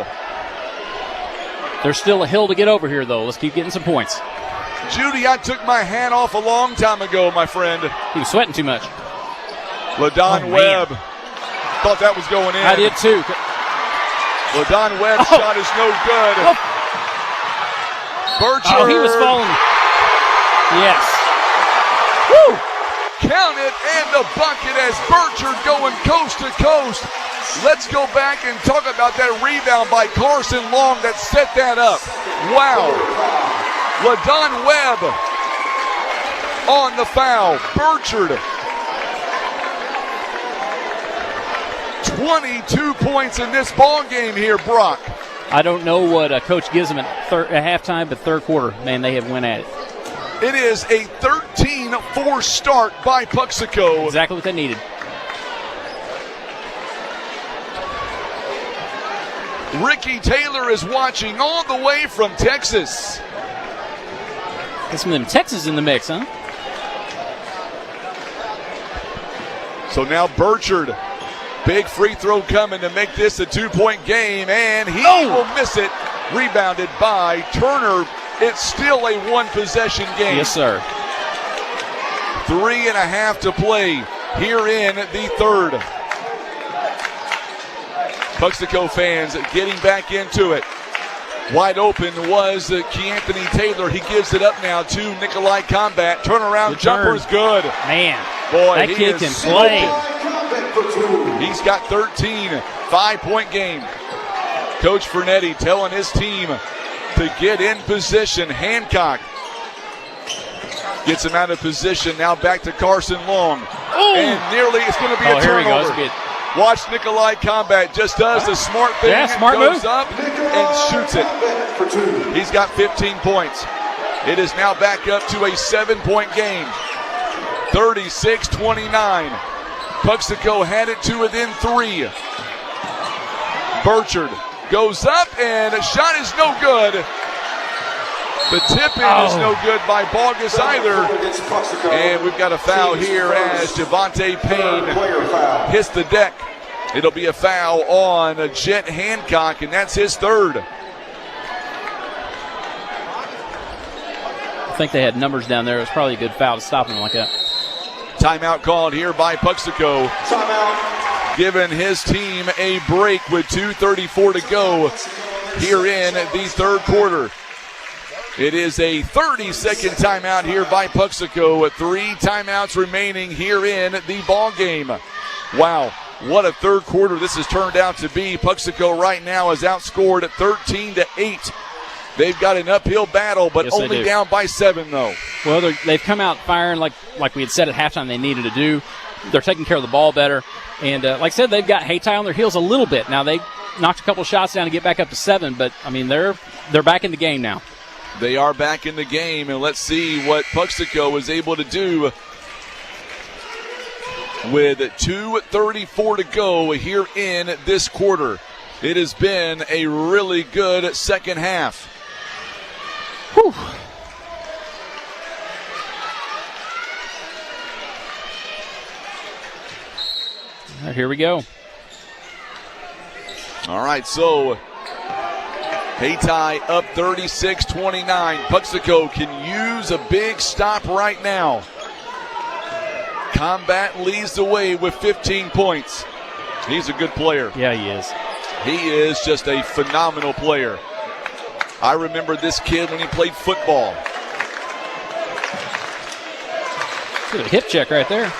There's still a hill to get over here, though. Let's keep getting some points. Judy, I took my hat off a long time ago, my friend. He was sweating too much. LaDon Webb. Thought that was going in. I did too. LaDon Webb's shot is no good. Burchard. Oh, he was falling. Yes. Woo! Count it, and the bucket as Burchard going coast to coast. Let's go back and talk about that rebound by Carson Long that set that up. Wow. LaDon Webb on the foul. Burchard. 22 points in this ball game here, Brock. I don't know what Coach gives them at halftime, but third quarter, man, they have went at it. It is a 13-4 start by Puxico. Exactly what they needed. Ricky Taylor is watching all the way from Texas. Get some of them Texas in the mix, huh? So now Burchard. Big free throw coming to make this a 2-point game, and he will miss it. Rebounded by Turner. It's still a one-possession game. Yes, sir. 3.5 to play here in the third. Puxico fans getting back into it. Wide open was Keanthony Taylor. He gives it up now to Nikolai Combat. Turnaround jumper is good. Man, boy, that kid can play. He's got 13, 5-point game. Coach Fernetti telling his team to get in position. Hancock gets him out of position. Now back to Carson Long. Ooh. And nearly it's going to be a turnover. Here he goes. Watch Nikolai Combat just does the smart thing. Yeah, smart goes move. up and shoots it. He's got 15 points. It is now back up to a 7-point game. 36-29. Puxico had it to within 3. Burchard goes up and a shot is no good. The tip-in is no good by Bogus either. And we've got a foul here as Javante Payne hits the deck. It'll be a foul on Jet Hancock, and that's his third. I think they had numbers down there. It was probably a good foul to stop him like that. Timeout called here by Puxico. Timeout. Giving his team a break with 2:34 to go here in the third quarter. It is a 30-second timeout here by Puxico. 3 timeouts remaining here in the ball game. Wow, what a third quarter this has turned out to be. Puxico right now is outscored at 13-8. They've got an uphill battle, but only down by 7, though. Well, they've come out firing like we had said at halftime they needed to do. They're taking care of the ball better. And like I said, they've got Hayti on their heels a little bit. Now, they knocked a couple shots down to get back up to 7, but, I mean, they're back in the game now. They are back in the game, and let's see what Puxico is able to do with 2:34 to go here in this quarter. It has been a really good second half. Whew. Here we go. All right, so Hayti up 36-29. Puxico can use a big stop right now. Combat leads the way with 15 points. He's a good player. Yeah, he is. He is just a phenomenal player. I remember this kid when he played football. Good hip check right there.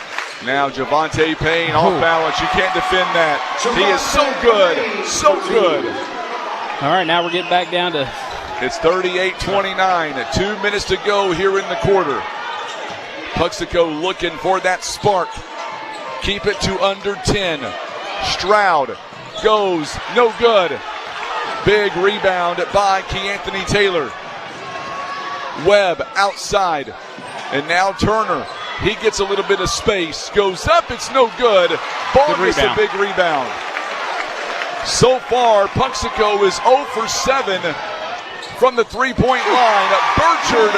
Now Javante Payne off balance. You can't defend that. He is so good. So good. All right, now we're getting back down to... It's 38-29. 2 minutes to go here in the quarter. Puxico looking for that spark. Keep it to under 10. Stroud goes no good. Big rebound by Keanthony Taylor. Webb outside. And now Turner. He gets a little bit of space. Goes up. It's no good. Ball gets a big rebound. So far, Puxico is 0 for 7 from the three-point line. Burchard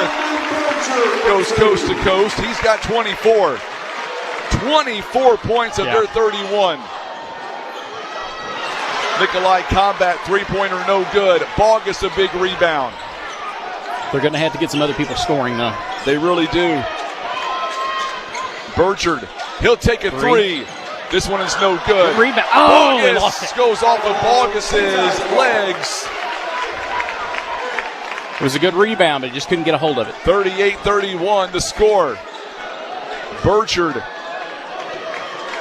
goes coast to coast. He's got 24. 24 points of their 31. Nikolai Combat three-pointer no good. Bogus a big rebound. They're going to have to get some other people scoring, though. They really do. Burchard, he'll take a three. This one is no good. Rebound. Oh, they lost Bogus it. goes off of Bogus's legs. It was a good rebound, but he just couldn't get a hold of it. 38-31 the score. Burchard.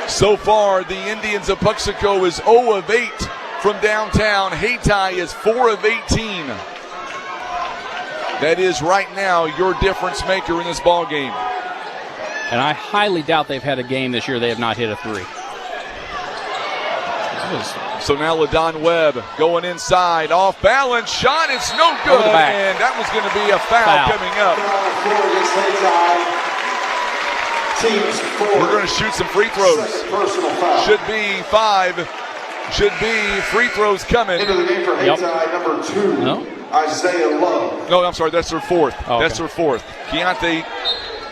So far, the Indians of Puxico is 0 of 8 from downtown. Hayti is 4 of 18. That is right now your difference maker in this ball game. And I highly doubt they've had a game this year they have not hit a three. So now LaDon Webb going inside, off balance, shot, it's no good, and that was going to be a foul coming up. We're going to shoot some free throws. Should be 5. Should be free throws coming. Into the game for Hayti, number 2, Isaiah Love. No, I'm sorry, that's their 4th. Oh, okay. That's their 4th.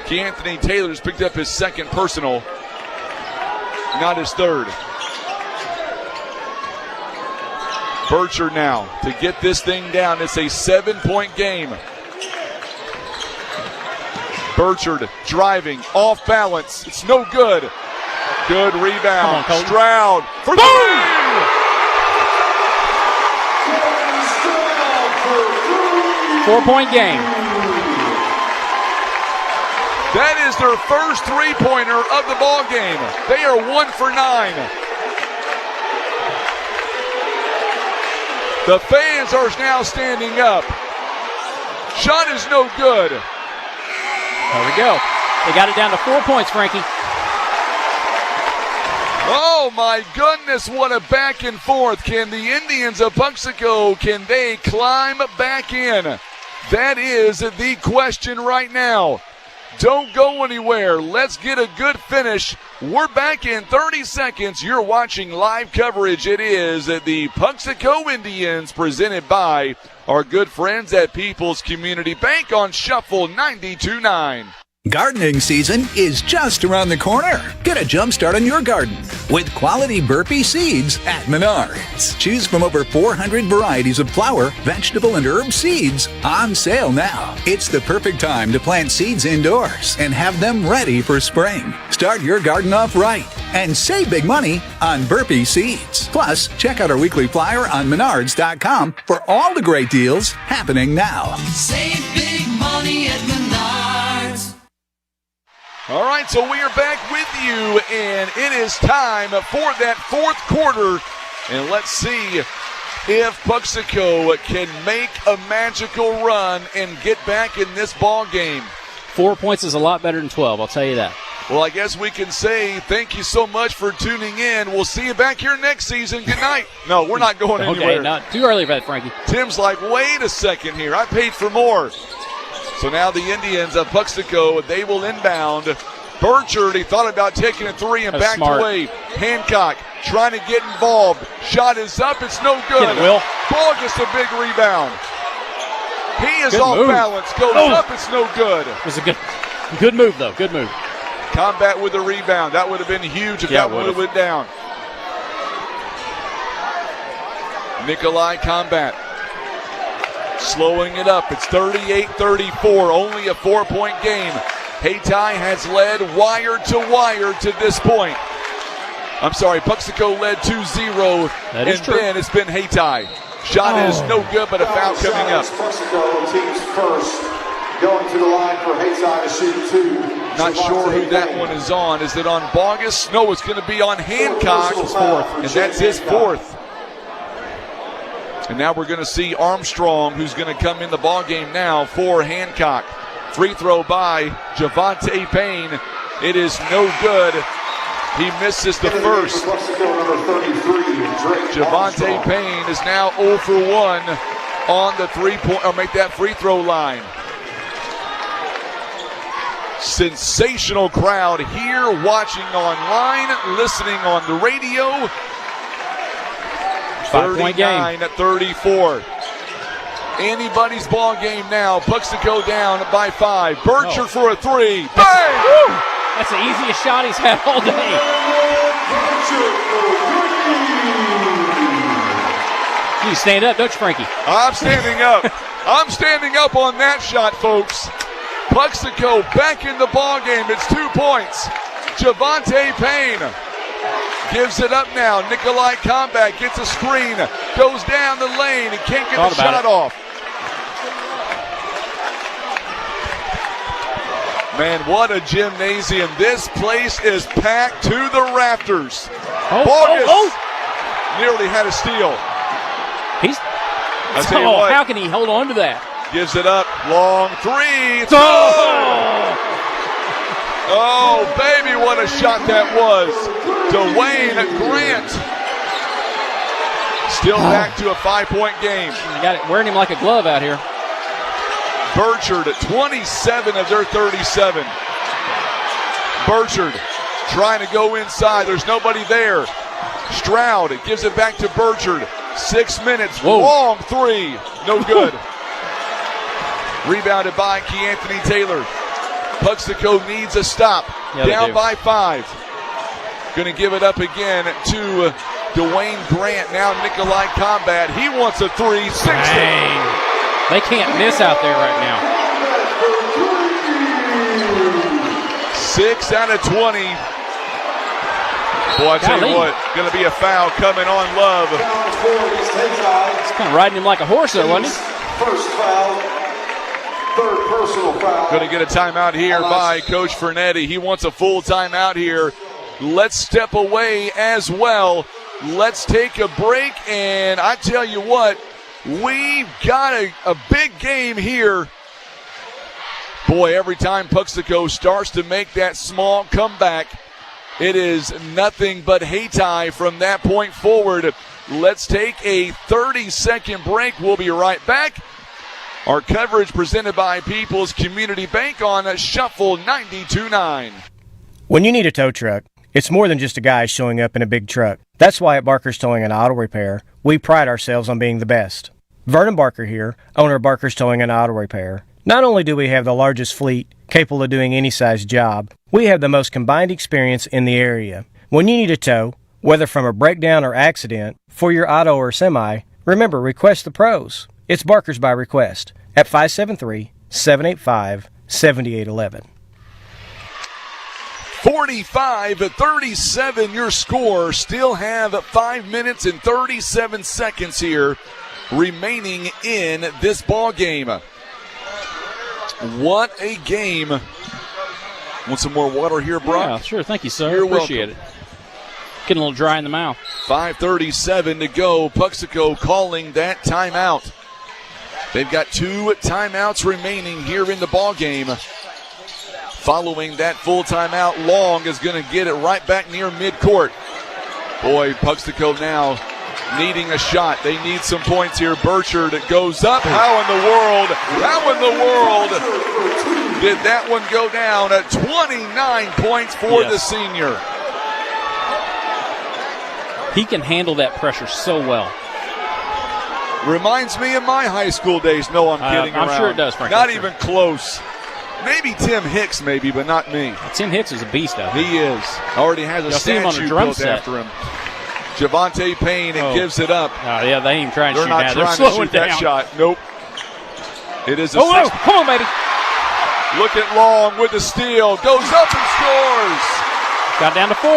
Keanthony Taylor's picked up his 2nd personal, not his 3rd. Burchard now to get this thing down. It's a 7-point game. Burchard driving, off balance. It's no good. Good rebound. Stroud for 3! 4-point game. That is their first three-pointer of the ball game. They are 1 for 9. The fans are now standing up. Shot is no good. There we go. They got it down to 4 points, Frankie. Oh, my goodness, what a back and forth. Can the Indians of Puxico, can they climb back in? That is the question right now. Don't go anywhere. Let's get a good finish. We're back in 30 seconds. You're watching live coverage. It is the Puxico Indians presented by our good friends at People's Community Bank on Shuffle 92.9. Gardening season is just around the corner. Get a jump start on your garden with quality burpee seeds at Menards. Choose from over 400 varieties of flower, vegetable, and herb seeds on sale now. It's the perfect time to plant seeds indoors and have them ready for spring. Start your garden off right and save big money on burpee seeds. Plus, check out our weekly flyer on Menards.com for all the great deals happening now. Save big money at Menards. All right, so we are back with you, and it is time for that fourth quarter. And let's see if Puxico can make a magical run and get back in this ball game. 4 points is a lot better than 12, I'll tell you that. Well, I guess we can say thank you so much for tuning in. We'll see you back here next season. Good night. No, we're not going anywhere. Okay, not too early for that, Frankie. Tim's like, wait a second here. I paid for more. So now the Indians of Puxico, they will inbound. Burchard, he thought about taking a three and backed away. Hancock trying to get involved. Shot is up. It's no good. Get it, Will. Ball gets a big rebound. He is good off move. balance. Goes up. It's no good. It was a good move, though. Good move. Combat with the rebound. That would have been huge if that would have went down. Nikolai Combat slowing it up. It's 38-34, only a 4-point game. Hayti has led wire to wire to this point. I'm sorry, Puxico led 2-0, that is true. Then it's been Hayti. Shot is no good, but a foul coming up. Puxico team's first, going to the line for Hayti to shoot two. Not sure who that one is on. Is it on Bogus? No, it's going to be on Hancock. And that's his fourth. And now we're going to see Armstrong, who's going to come in the ball game now for Hancock. Free throw by Javante Payne. It is no good. He misses the first. Javante Payne is now 0 for 1 on the make that free throw line. Sensational crowd here, watching online, listening on the radio. 5-point game. 39-34. Anybody's ball game now. Puxico down by 5. Burchard for a three. Bang! That's the easiest shot he's had all day. You stand up, don't you, Frankie? I'm standing up. I'm standing up on that shot, folks. Puxico back in the ball game. It's 2 points. Javante Payne gives it up now. Nikolai Combat gets a screen. Goes down the lane. He can't get the shot off. Man, what a gymnasium. This place is packed to the rafters. Bogus nearly had a steal. I tell you what, how can he hold on to that? Gives it up. Long three. Oh, baby, what a shot that was. Dwayne Grant. Still back to a 5-point game. You got it wearing him like a glove out here. Burchard at 27 of their 37. Burchard trying to go inside. There's nobody there. Stroud gives it back to Burchard. 6 minutes. Whoa. Long three. No good. Rebounded by Keanthony Taylor. Puxico needs a stop. Down by 5. Going to give it up again to Dwayne Grant. Now Nikolai Combat. He wants a 360. Dang. They can't miss out there right now. 6 out of 20. Boy, I tell you what, going to be a foul coming on Love. He's kind of riding him like a horse there, wasn't he? First foul, third personal foul. Going to get a timeout here by Coach Fernetti. He wants a full timeout here. Let's step away as well. Let's take a break, and I tell you what, we've got a big game here. Boy, every time Puxico starts to make that small comeback, It is nothing but Hayti from that point forward. Let's take a 30-second break. We'll be right back. Our coverage presented by People's Community Bank on Shuffle 92.9. When you need a tow truck, it's more than just a guy showing up in a big truck. That's why at Barker's Towing and Auto Repair, we pride ourselves on being the best. Vernon Barker here, owner of Barker's Towing and Auto Repair. Not only do we have the largest fleet capable of doing any size job, we have the most combined experience in the area. When you need a tow, whether from a breakdown or accident, for your auto or semi, remember, request the pros. It's Barker's by request at 573-785-7811. 45-37 your score. Still have 5 minutes and 37 seconds here remaining in this ball game. What a game. Want some more water here, Brock? Yeah, sure. Thank you, sir. You're Appreciate welcome. it. Getting a little dry in the mouth. 5:37 to go. Puxico calling that timeout. They've got 2 timeouts remaining here in the ball game. Following that full timeout, Long is going to get it right back near midcourt. Boy, Puxico now needing a shot. They need some points here. Burchard goes up. How in the world did that one go down? At 29 points for the senior. He can handle that pressure so well. Reminds me of my high school days. No, I'm kidding around. I'm sure it does, Frank. Not even close. Maybe Tim Hicks, but not me. Tim Hicks is a beast out there. He is. Already has a statue built after him. Javante Payne gives it up. Yeah, they ain't even trying to shoot now. They're not trying to shoot that shot. Nope. It is a come on, baby. Look at Long with the steal. Goes up and scores. Got down to 4.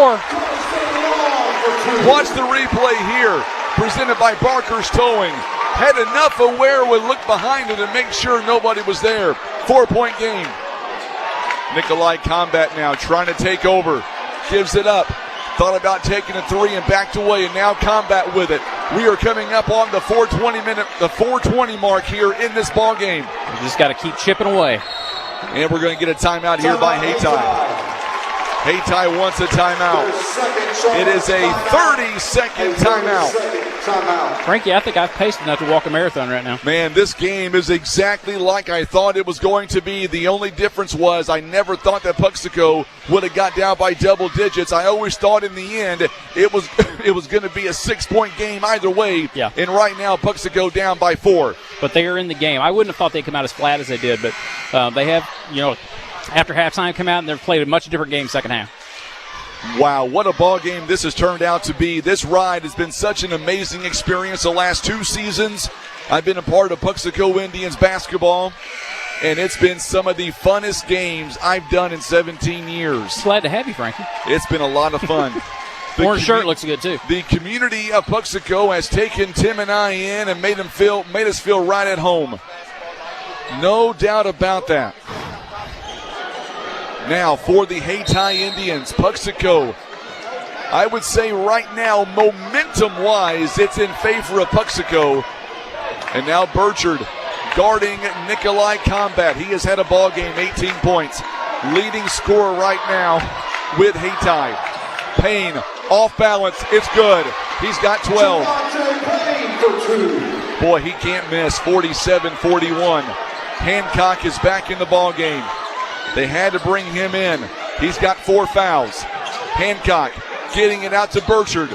Watch the replay here. Presented by Barker's Towing. Had enough of where would look behind him to make sure nobody was there. 4-point game. Nikolai Combat now trying to take over. Gives it up. Thought about taking a 3 and backed away, and now Combat with it. We are coming up on the 4:20 mark here in this ball game. We just got to keep chipping away. And we're going to get a timeout here by Hayti. Hayti wants a timeout. It is a 30-second timeout. Frankie, I think I've paced enough to walk a marathon right now. Man, this game is exactly like I thought it was going to be. The only difference was I never thought that Puxico would have got down by double digits. I always thought in the end it was going to be a 6-point game either way. Yeah. And right now Puxico down by 4. But they are in the game. I wouldn't have thought they'd come out as flat as they did, but they have, after halftime come out and they've played a much different game second half. Wow, what a ball game this has turned out to be. This ride has been such an amazing experience the last 2 seasons. I've been a part of Puxico Indians basketball, and it's been some of the funnest games I've done in 17 years. Glad to have you, Frankie. It's been a lot of fun. Orange shirt looks good, too. The community of Puxico has taken Tim and I in and made us feel right at home. No doubt about that. Now for the Hayti Indians, Puxico, I would say right now, momentum-wise, it's in favor of Puxico. And now Burchard guarding Nikolai Combat. He has had a ball game, 18 points. Leading scorer right now with Hayti. Payne, off balance, it's good. He's got 12. Boy, he can't miss, 47-41. Hancock is back in the ball game. They had to bring him in. He's got 4 fouls. Hancock getting it out to Burchard.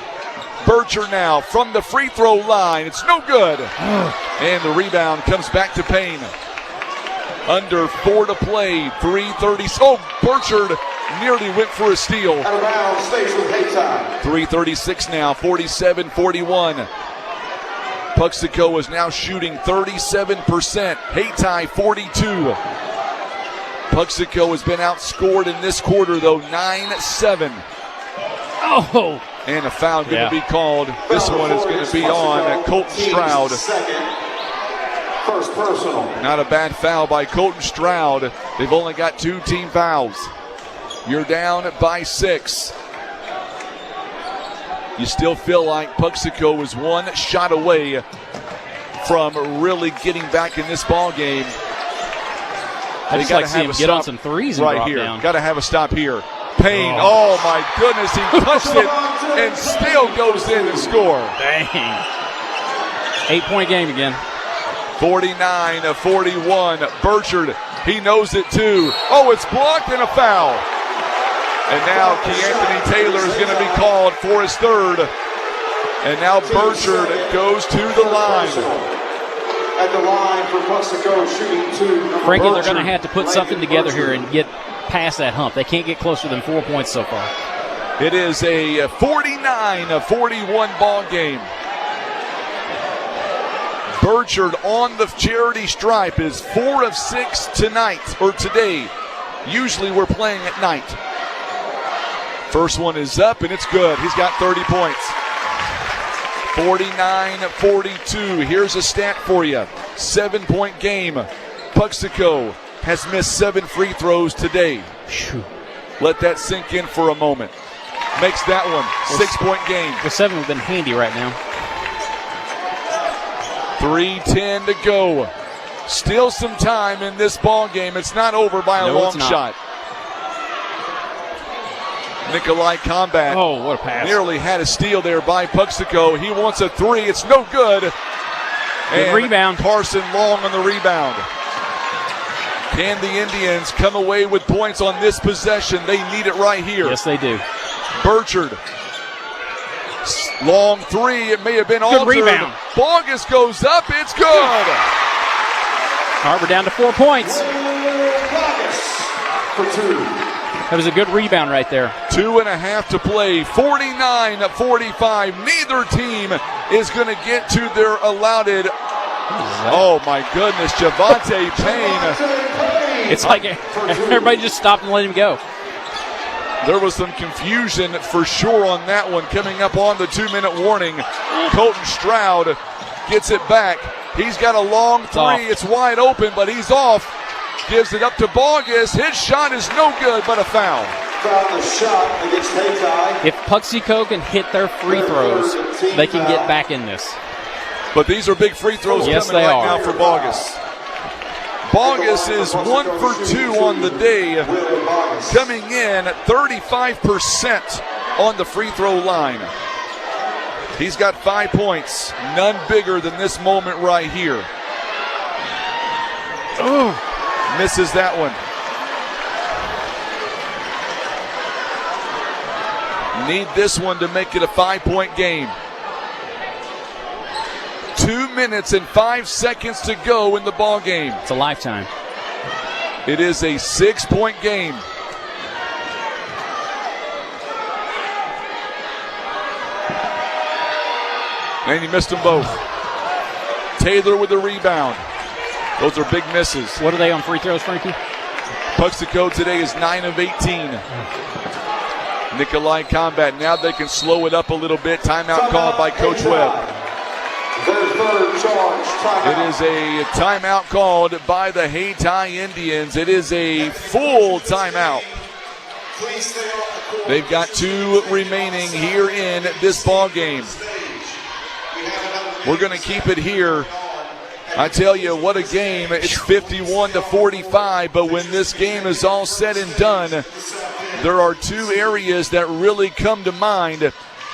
Burchard now from the free throw line. It's no good. And the rebound comes back to Payne. Under 4 to play. 3:30. Oh, Burchard nearly went for a steal. 3:36 now. 47-41. Puxico is now shooting 37%. Hayti 42. Puxico has been outscored in this quarter, though, 9-7. Oh! And a foul going to be called. This one is going to be on Colton Stroud. First personal. Not a bad foul by Colton Stroud. They've only got 2 team fouls. You're down by 6. You still feel like Puxico is 1 shot away from really getting back in this ball game. I just like to see him get on some threes and right drop here. down. Got to have a stop here. Payne, oh my goodness, he touched it and still goes in and score. Dang. 8-point game again. 49-41. Burchard, he knows it too. Oh, it's blocked and a foul. And now Anthony Taylor is going to be called for his third. And now Burchard goes to the line. At the line for Puxico, shooting 2. Frankie, they're going to have to put something together here and get past that hump. They can't get closer than 4 points so far. It is a 49-41 ball game. Burchard on the charity stripe is 4 of 6 tonight, or today. Usually we're playing at night. First one is up, and it's good. He's got 30 points. 49-42. Here's a stat for you. 7-point game. Puxico has missed 7 free throws today. Let that sink in for a moment. Makes that one 6-point game. The 7 would have been handy right now. 3:10 to go. Still some time in this ball game. It's not over by a long shot. Nikolai Combat. Oh, what a pass. Nearly had a steal there by Puxico. He wants a 3. It's no good. Good rebound. Carson Long on the rebound. Can the Indians come away with points on this possession? They need it right here. Yes, they do. Burchard. Long 3. It may have been good altered. Rebound. Bogus goes up. It's good. All right, we're down to 4 points. For 2. That was a good rebound right there. 2.5 to play. 49-45. Neither team is going to get to their allotted. Oh my goodness, Javante Payne. It's like everybody just stopped and let him go. There was some confusion for sure on that one. Coming up on the 2-minute warning, Colton Stroud gets it back. He's got a long 3. It's wide open, but he's off. Gives it up to Bogus. His shot is no good, but a foul. Foul the shot against Hayti. If Puxico can hit their free throws, they can get back in this. But these are big free throws coming right now for Bogus. Bogus is 1 for 2 on the day, coming in 35% on the free throw line. He's got 5 points, none bigger than this moment right here. Oh, misses that one. Need this one to make it a 5-point game. 2 minutes and 5 seconds to go in the ball game. It's a lifetime. It is a 6-point game. And he missed them both. Taylor with the rebound. Those are big misses. What are they on free throws, Frankie? Puxico today is 9 of 18. Nikolai Combat. Now they can slow it up a little bit. Timeout called by Coach Webb. It is a timeout called by the Hayti Indians. It is a full timeout. They've got 2 remaining here in this ball game. We're going to keep it here. I tell you, what a game. It's 51-45, but when this game is all said and done, there are 2 areas that really come to mind.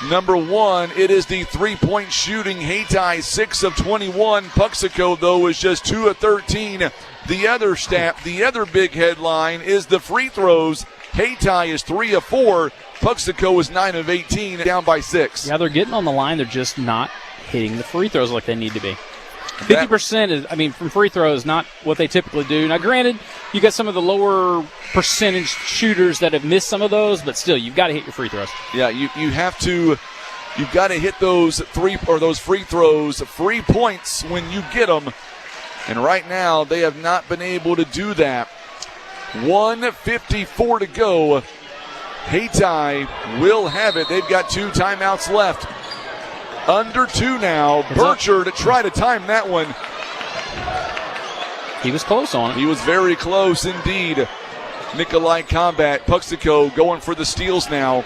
Number 1, it is the 3-point shooting. Hayti 6 of 21. Puxico, though, is just 2 of 13. The other stat, the other big headline is the free throws. Hayti is 3 of 4. Puxico is 9 of 18, down by 6. Yeah, they're getting on the line. They're just not hitting the free throws like they need to be. 50% is, from free throws, not what they typically do. Now, granted, you got some of the lower percentage shooters that have missed some of those, but still, you've got to hit your free throws. Yeah, you've got to hit those free throws, free points when you get them. And right now, they have not been able to do that. 1:54 to go. Hayti will have it. They've got 2 timeouts left. Under 2 now. Burchard tried to time that one. He was close on it. He was very close indeed. Nikolai Combat. Puxico going for the steals now.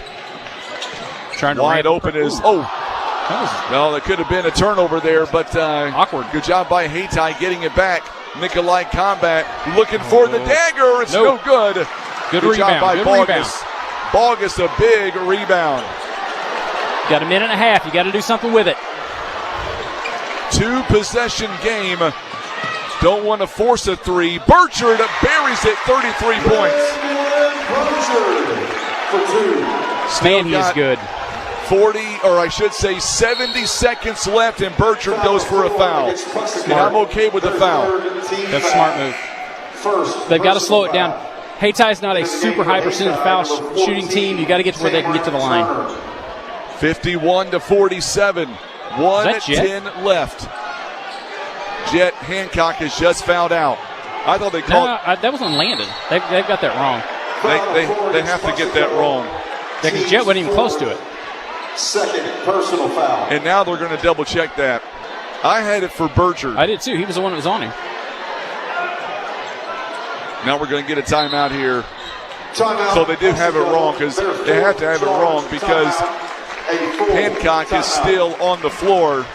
Trying to wide open is. Well, that could have been a turnover there, but awkward. Good job by Hayti getting it back. Nikolai Combat looking for the dagger. It's no good. Good rebound job by Bogus. Ball gets a big rebound. Got a minute and a half. You got to do something with it. 2-possession game. Don't want to force a three. Burchard buries it, 33 points. Man, he is good. 40, or I should say 70 seconds left, and Burchard goes for a foul. And I'm okay with the foul. That's a smart move. They've got to slow it down. Haytai's not a super high percentage foul shooting team. You got to get to where they can get to the line. 51-47. 1:10 left. Jet Hancock has just fouled out. I thought they called. No, that was unlanded. They've got that wrong. They have to get that wrong. Yeah, because Jet wasn't even close to it. Second personal foul. And now they're going to double check that. I had it for Burchard. I did too. He was the one that was on him. Now we're going to get a timeout here. Timeout. So they do have it wrong because they have to have it wrong because Hancock is still on the floor.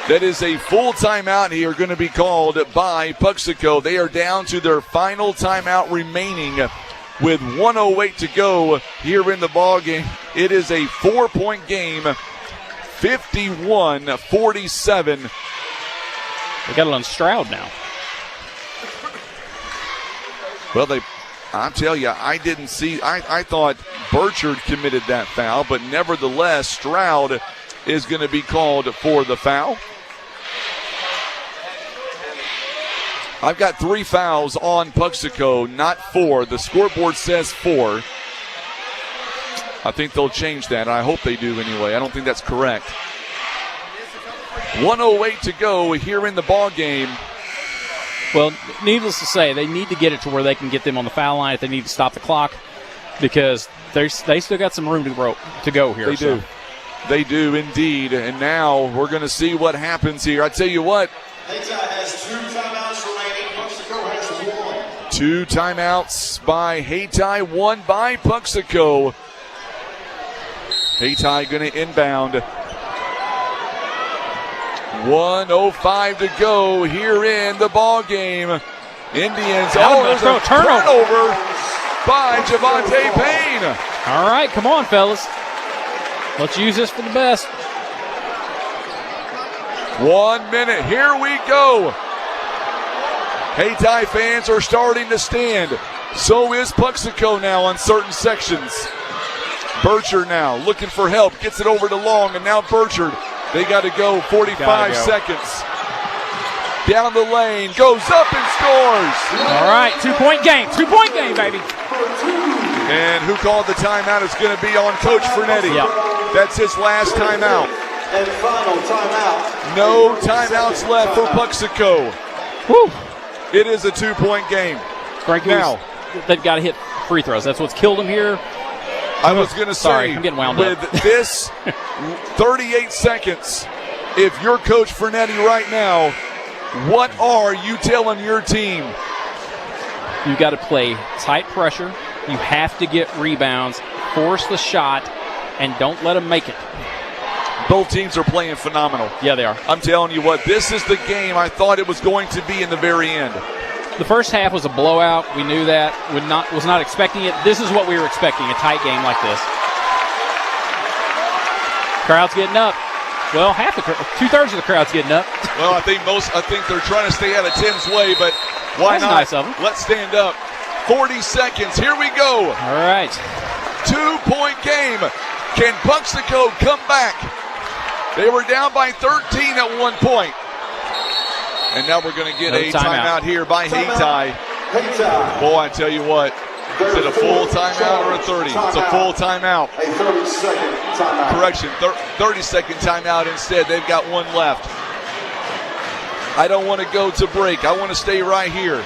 That is a full timeout here going to be called by Puxico. They are down to their final timeout remaining with 1:08 to go here in the ball game. It is a 4-point game, 51-47. They got it on Stroud now. Well, I'll tell you, I didn't see, I thought Burchard committed that foul, but nevertheless, Stroud is going to be called for the foul. I've got 3 fouls on Puxico, not 4. The scoreboard says 4. I think they'll change that. I hope they do anyway. I don't think that's correct. 1:08 to go here in the ball game. Well, needless to say, they need to get it to where they can get them on the foul line if they need to stop the clock, because they still got some room to go here. They do. They do indeed. And now we're going to see what happens here. I tell you what. Hayti has 2 timeouts remaining. Puxico has 1. 2 timeouts by Hayti, 1 by Puxico. Hayti going to inbound. 1:05 to go here in the ball game. Indians. There's a turnover by Javante Payne. All right, come on, fellas. Let's use this for the best. 1 minute. Here we go. Hayti fans are starting to stand. So is Puxico now on certain sections. Burchard now looking for help. Gets it over to Long, and now Burchard. They got to go 45 seconds. Down the lane. Goes up and scores. All right, 2-point game. 2-point game, baby. And who called the timeout is going to be on Coach Fernetti. Yep. That's his last timeout. And final timeout. No timeouts left for Puxico. Woo. It is a 2-point game. Frankie, now they've got to hit free throws. That's what's killed them here. I was going to say, I'm getting wound with up. this 38 seconds, if you're Coach Fernetti right now, what are you telling your team? You've got to play tight pressure. You have to get rebounds, force the shot, and don't let them make it. Both teams are playing phenomenal. Yeah, they are. I'm telling you what, this is the game I thought it was going to be in the very end. The first half was a blowout. We knew that. Was not expecting it. This is what we were expecting, a tight game like this. Crowd's getting up. Well, 2/3 of the crowd's getting up. Well, I think they're trying to stay out of Tim's way, but why That's not? Nice of them. Let's stand up. 40 seconds. Here we go. All right. 2-point game. Can Puxico come back? They were down by 13 at one point. And now we're going to get a timeout here by Hayti. Boy, I tell you what. Is it a full timeout or a 30? It's a full timeout. A 30-second timeout. Correction, 30-second timeout instead. They've got one left. I don't want to go to break. I want to stay right here.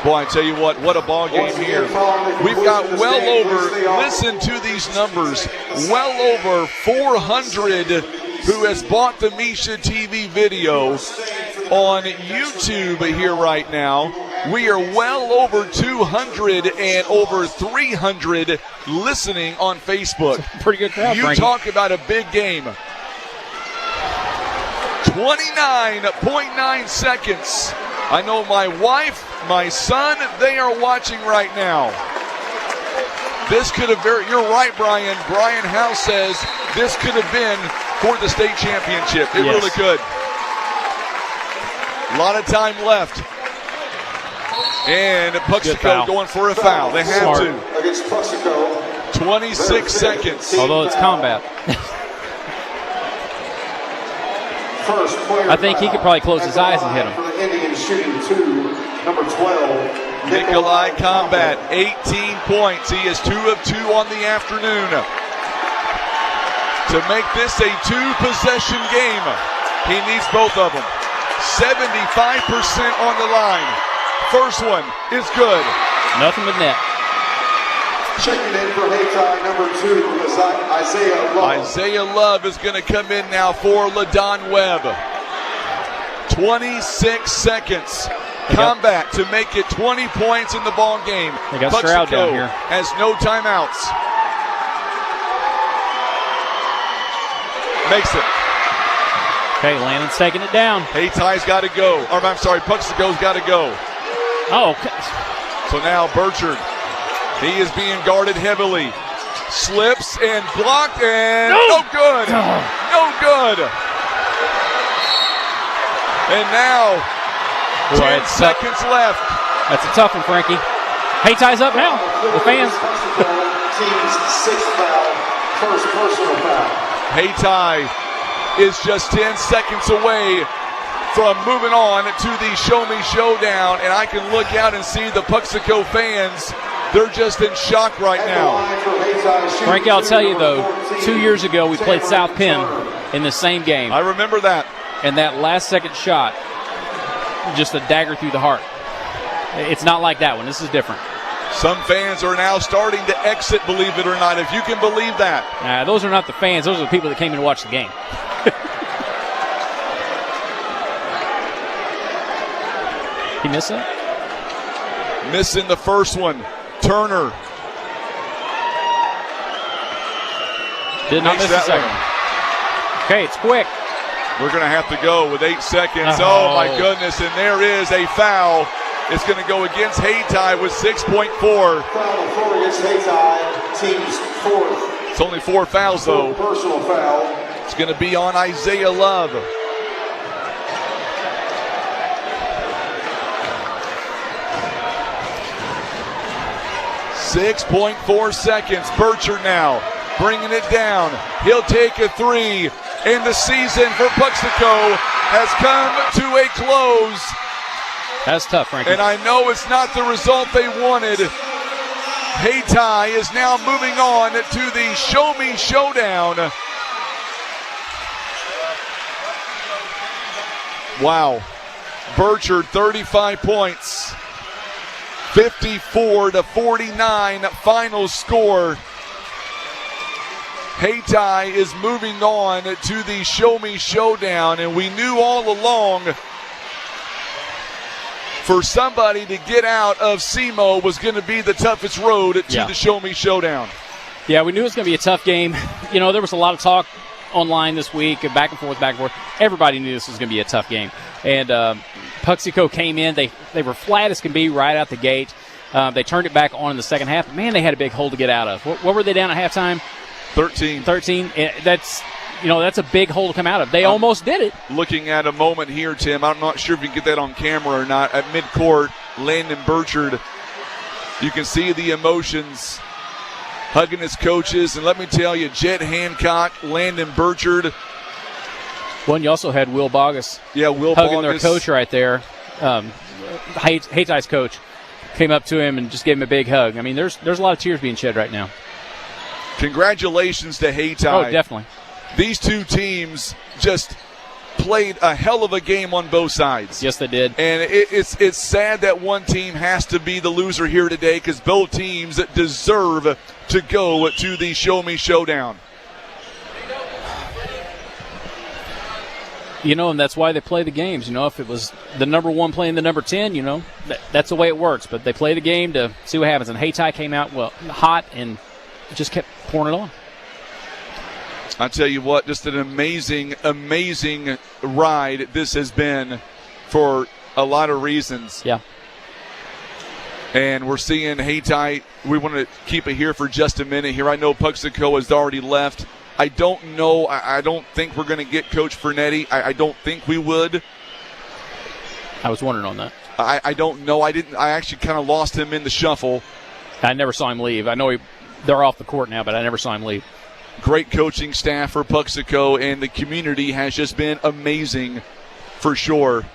Boy, I tell you what a ball game here. We've got well over, listen to these numbers, well over 400 who has bought the mshsaa TV video on YouTube here right now. We are well over 200 and over 300 listening on Facebook. Pretty good crowd, You Frankie. talk about a big game. 29.9 seconds. I know my wife, my son, they are watching right now. This could have you're right, Brian. Brian House says this could have been for the state championship. It really could. A lot of time left. And Puxico going for a foul. They have to. Against Puxico. 26 seconds. Although it's combat. I think he could probably close his eyes and hit him. For the Indians shooting 2, number 12. Nikolai Combat, 18 points. He is 2 of 2 on the afternoon. To make this a 2-possession game, he needs both of them. 75% on the line. First one is good. Nothing but net. Checking in for Hayti, number 2, Isaiah Love. Isaiah Love is going to come in now for LaDon Webb. 26 seconds. Combat to make it 20 points in the ball game. They got Stroud down here. Has no timeouts. Makes it. Okay, Landon's taking it down. Hayti's got to go. Or I'm sorry, Puxico's got to go. Oh, okay. So now Burchard. He is being guarded heavily. Slips and blocked and no good. No good. And now 10 seconds left. That's a tough one, Frankie. Hayti's up now. The fans. Team's 6th foul. First personal foul. Hayti is just 10 seconds away from moving on to the Show Me Showdown, and I can look out and see the Puxico fans. They're just in shock right now. Frankie, I'll tell you though, 2 years ago we played South Penn in the same game. I remember that. And that last second shot, just a dagger through the heart. It's not like that one. This is different. Some fans are now starting to exit, believe it or not, if you can believe that. Those are not the fans. Those are the people that came in to watch the game. He missed that? Missing the first one. Turner. Did not miss the second. Okay, it's quick. We're going to have to go with 8 seconds. Oh, my goodness. And there is a foul. It's going to go against Hayti with 6.4. Foul against Hayti, team's 4th. It's only 4 fouls, though. Personal foul. It's going to be on Isaiah Love. .4 seconds. Burchard now bringing it down. He'll take a 3. And the season for Puxico has come to a close. That's tough, Frankie. And I know it's not the result they wanted. Hayti is now moving on to the Show Me Showdown. Wow. Burchard, 35 points. 54-49 final score. Hayti is moving on to the Show Me Showdown, and we knew all along for somebody to get out of SEMO was going to be the toughest road to the Show Me Showdown. Yeah, we knew it was going to be a tough game. You know, there was a lot of talk online this week, back and forth. Everybody knew this was going to be a tough game. And Puxico came in. They were flat as can be right out the gate. They turned it back on in the second half. Man, they had a big hole to get out of. What were they down at halftime? 13. That's a big hole to come out of. They almost did it. Looking at a moment here, Tim. I'm not sure if you can get that on camera or not. At midcourt, Landon Burchard. You can see the emotions, hugging his coaches. And let me tell you, Jet Hancock, Landon Burchard. Well, and you also had Will Bogus. Yeah, Will hugging Bogus. Their coach right there. Hayti's coach came up to him and just gave him a big hug. I mean, there's a lot of tears being shed right now. Congratulations to Hayti. Oh, definitely. These two teams just played a hell of a game on both sides. Yes, they did. And it's sad that one team has to be the loser here today because both teams deserve to go to the Show Me Showdown. You know, and that's why they play the games. You know, if it was the number 1 playing the number 10, you know, that's the way it works. But they play the game to see what happens. And Hayti came out, hot and just kept pouring it on. I tell you what, just an amazing, amazing ride this has been for a lot of reasons. Yeah. And we're seeing Hayti. We want to keep it here for just a minute here. I know Puxico has already left. I don't know. I don't think we're going to get Coach Fernetti. I don't think we would. I was wondering on that. I don't know. I actually kind of lost him in the shuffle. I never saw him leave. I know they're off the court now, but I never saw him leave. Great coaching staff for Puxico, and the community has just been amazing for sure.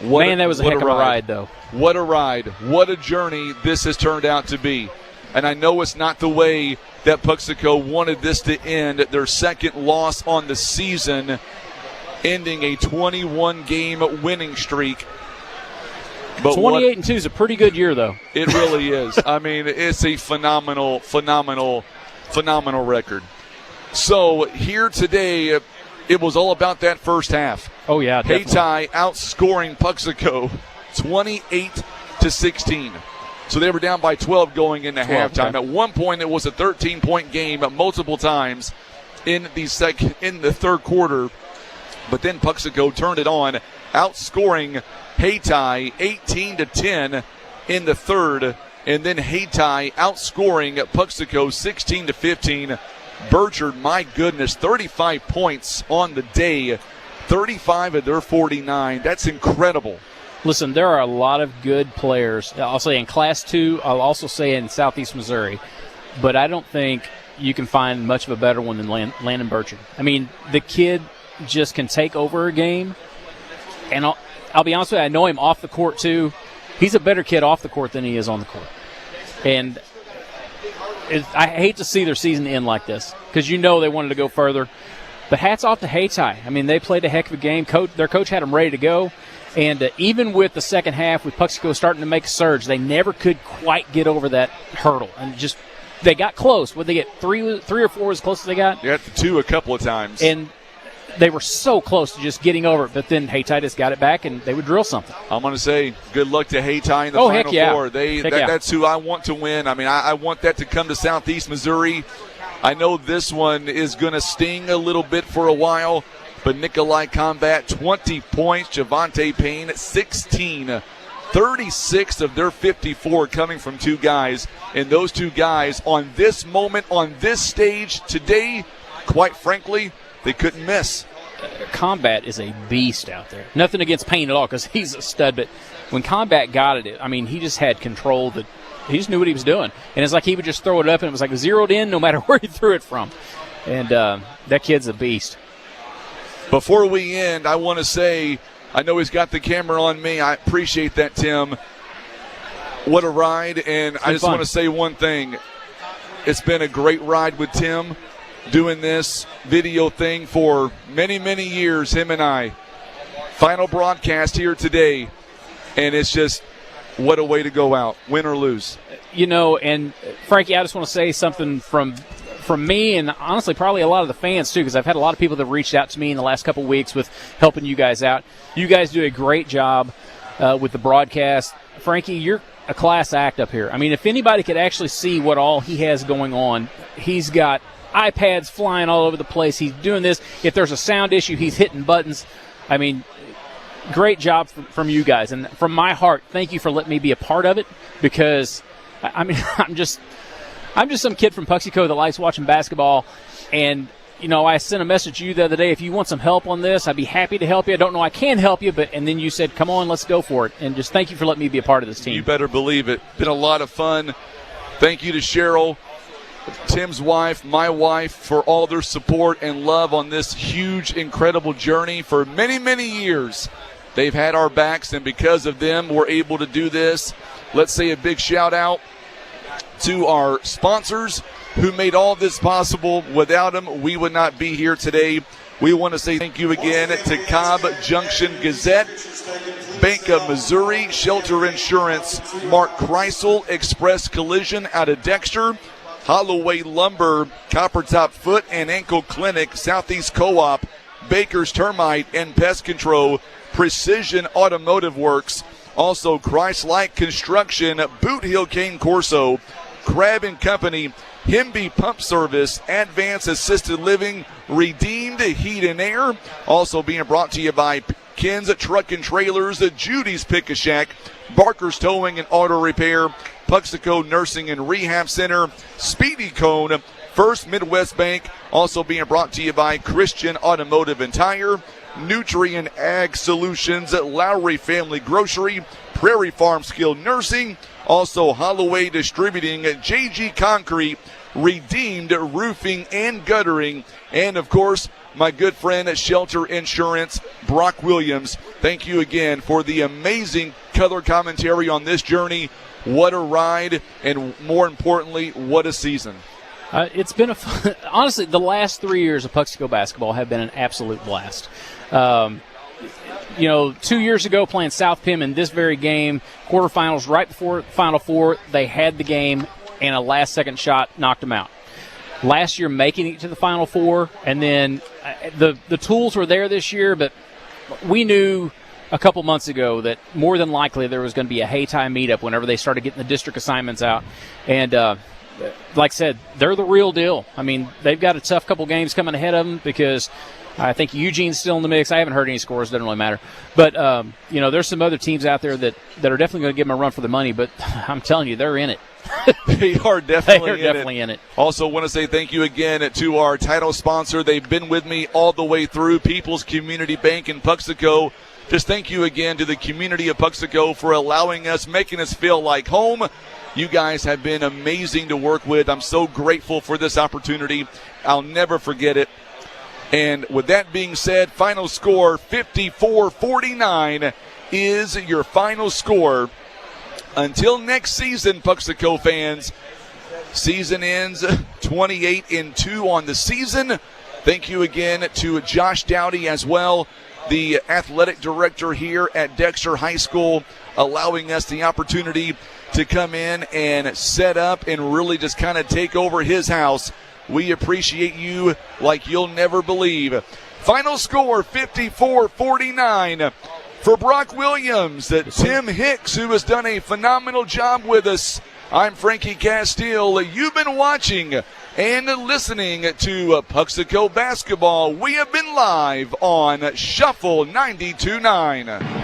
That was a heck of a ride, though. What a ride. What a journey this has turned out to be. And I know it's not the way that Puxico wanted this to end. Their second loss on the season, ending a 21-game winning streak. But 28-2 is a pretty good year, though. It really is. I mean, it's a phenomenal record. So here today, it was all about that first half. Oh, yeah, definitely. Hayti outscoring Puxico 28-16. So they were down by 12 going into halftime. Okay. At one point, it was a 13-point game multiple times in the third quarter. But then Puxico turned it on, outscoring Hayti 18-10 in the third. And then Hayti outscoring Puxico 16-15. Burchard, my goodness, 35 points on the day, 35 of their 49. That's incredible. Listen, there are a lot of good players. I'll say in Class 2. I'll also say in Southeast Missouri. But I don't think you can find much of a better one than Landon Burchard. I mean, the kid just can take over a game. And I'll be honest with you, I know him off the court, too. He's a better kid off the court than he is on the court. And I hate to see their season end like this because you know they wanted to go further. But hats off to Hayti. I mean, they played a heck of a game. Their coach had them ready to go. And even with the second half, with Puxico starting to make a surge, they never could quite get over that hurdle. And just they got close. Would they get three or four as close as they got? They got to 2 a couple of times. And they were so close to just getting over it. But then Hayti just got it back, and they would drill something. I'm going to say good luck to Hayti in the Final heck yeah. Four. That's who I want to win. I mean, I want that to come to Southeast Missouri. I know this one is going to sting a little bit for a while. But Nikolai Combat, 20 points. Javante Payne, 16. 36 of their 54 coming from 2 guys. And those 2 guys on this moment, on this stage today, quite frankly, they couldn't miss. Combat is a beast out there. Nothing against Payne at all because he's a stud. But when Combat got it, I mean, he just had control. He just knew what he was doing. And it's like he would just throw it up, and it was like zeroed in no matter where he threw it from. And that kid's a beast. Before we end, I want to say, I know he's got the camera on me. I appreciate that, Tim. What a ride. And I just want to say one thing. It's been a great ride with Tim doing this video thing for many, many years, him and I. Final broadcast here today. And it's just, what a way to go out, win or lose. You know, and Frankie, I just want to say something from me and honestly probably a lot of the fans too, because I've had a lot of people that have reached out to me in the last couple of weeks with helping you guys out. You guys do a great job with the broadcast. Frankie, you're a class act up here. I mean, if anybody could actually see what all he has going on, he's got iPads flying all over the place. He's doing this. If there's a sound issue, he's hitting buttons. I mean, great job from you guys. And from my heart, thank you for letting me be a part of it because, I mean, I'm just some kid from Puxico that likes watching basketball. And, you know, I sent a message to you the other day. If you want some help on this, I'd be happy to help you. I don't know I can help you, and then you said, come on, let's go for it. And just thank you for letting me be a part of this team. You better believe it. Been a lot of fun. Thank you to Cheryl, Tim's wife, my wife, for all their support and love on this huge, incredible journey for many, many years. They've had our backs, and because of them, we're able to do this. Let's say a big shout-out to our sponsors who made all this possible. Without them, we would not be here today. We want to say thank you again to Cobb Junction Gazette, Bank of Missouri, Shelter Insurance, Mark Kreisel, Express Collision out of Dexter, Holloway Lumber, Copper Top Foot and Ankle Clinic, Southeast Co-op, Baker's Termite and Pest Control, Precision Automotive Works, also Christ-like Construction, Boot Hill Cane Corso, Crab & Company, Himby Pump Service, Advanced Assisted Living, Redeemed Heat and Air. Also being brought to you by Ken's Truck and Trailers, Judy's Pick-A-Shack, Barker's Towing and Auto Repair, Puxico Nursing and Rehab Center, Speedy Cone, First Midwest Bank. Also being brought to you by Christian Automotive and Tire, Nutrient Ag Solutions, Lowry Family Grocery, Prairie Farm Skilled Nursing. Also Holloway Distributing, JG Concrete, Redeemed Roofing and Guttering, and of course my good friend at Shelter Insurance, Brock Williams. Thank you again for the amazing color commentary on this journey. What a ride, and more importantly, what a season. It's been honestly, the last 3 years of Puxico basketball have been an absolute blast. 2 years ago playing South Pim in this very game, quarterfinals right before Final Four, they had the game and a last-second shot knocked them out. Last year making it to the Final Four, and then the tools were there this year, but we knew a couple months ago that more than likely there was going to be a Hayti meetup whenever they started getting the district assignments out. And like I said, they're the real deal. I mean, they've got a tough couple games coming ahead of them because I think Eugene's still in the mix. I haven't heard any scores. Doesn't really matter. But, there's some other teams out there that are definitely going to give them a run for the money. But I'm telling you, they're in it. They are definitely in it. Also want to say thank you again to our title sponsor. They've been with me all the way through, People's Community Bank in Puxico. Just thank you again to the community of Puxico for allowing us, making us feel like home. You guys have been amazing to work with. I'm so grateful for this opportunity. I'll never forget it. And with that being said, final score 54-49 is your final score. Until next season, Puxico fans, season ends 28-2 on the season. Thank you again to Josh Dowdy as well, the athletic director here at Dexter High School, allowing us the opportunity to come in and set up and really just kind of take over his house. We appreciate you like you'll never believe. Final score 54-49 for Brock Williams, Tim Hicks, who has done a phenomenal job with us. I'm Frankie Castile. You've been watching and listening to Puxico basketball. We have been live on Shuffle 92.9.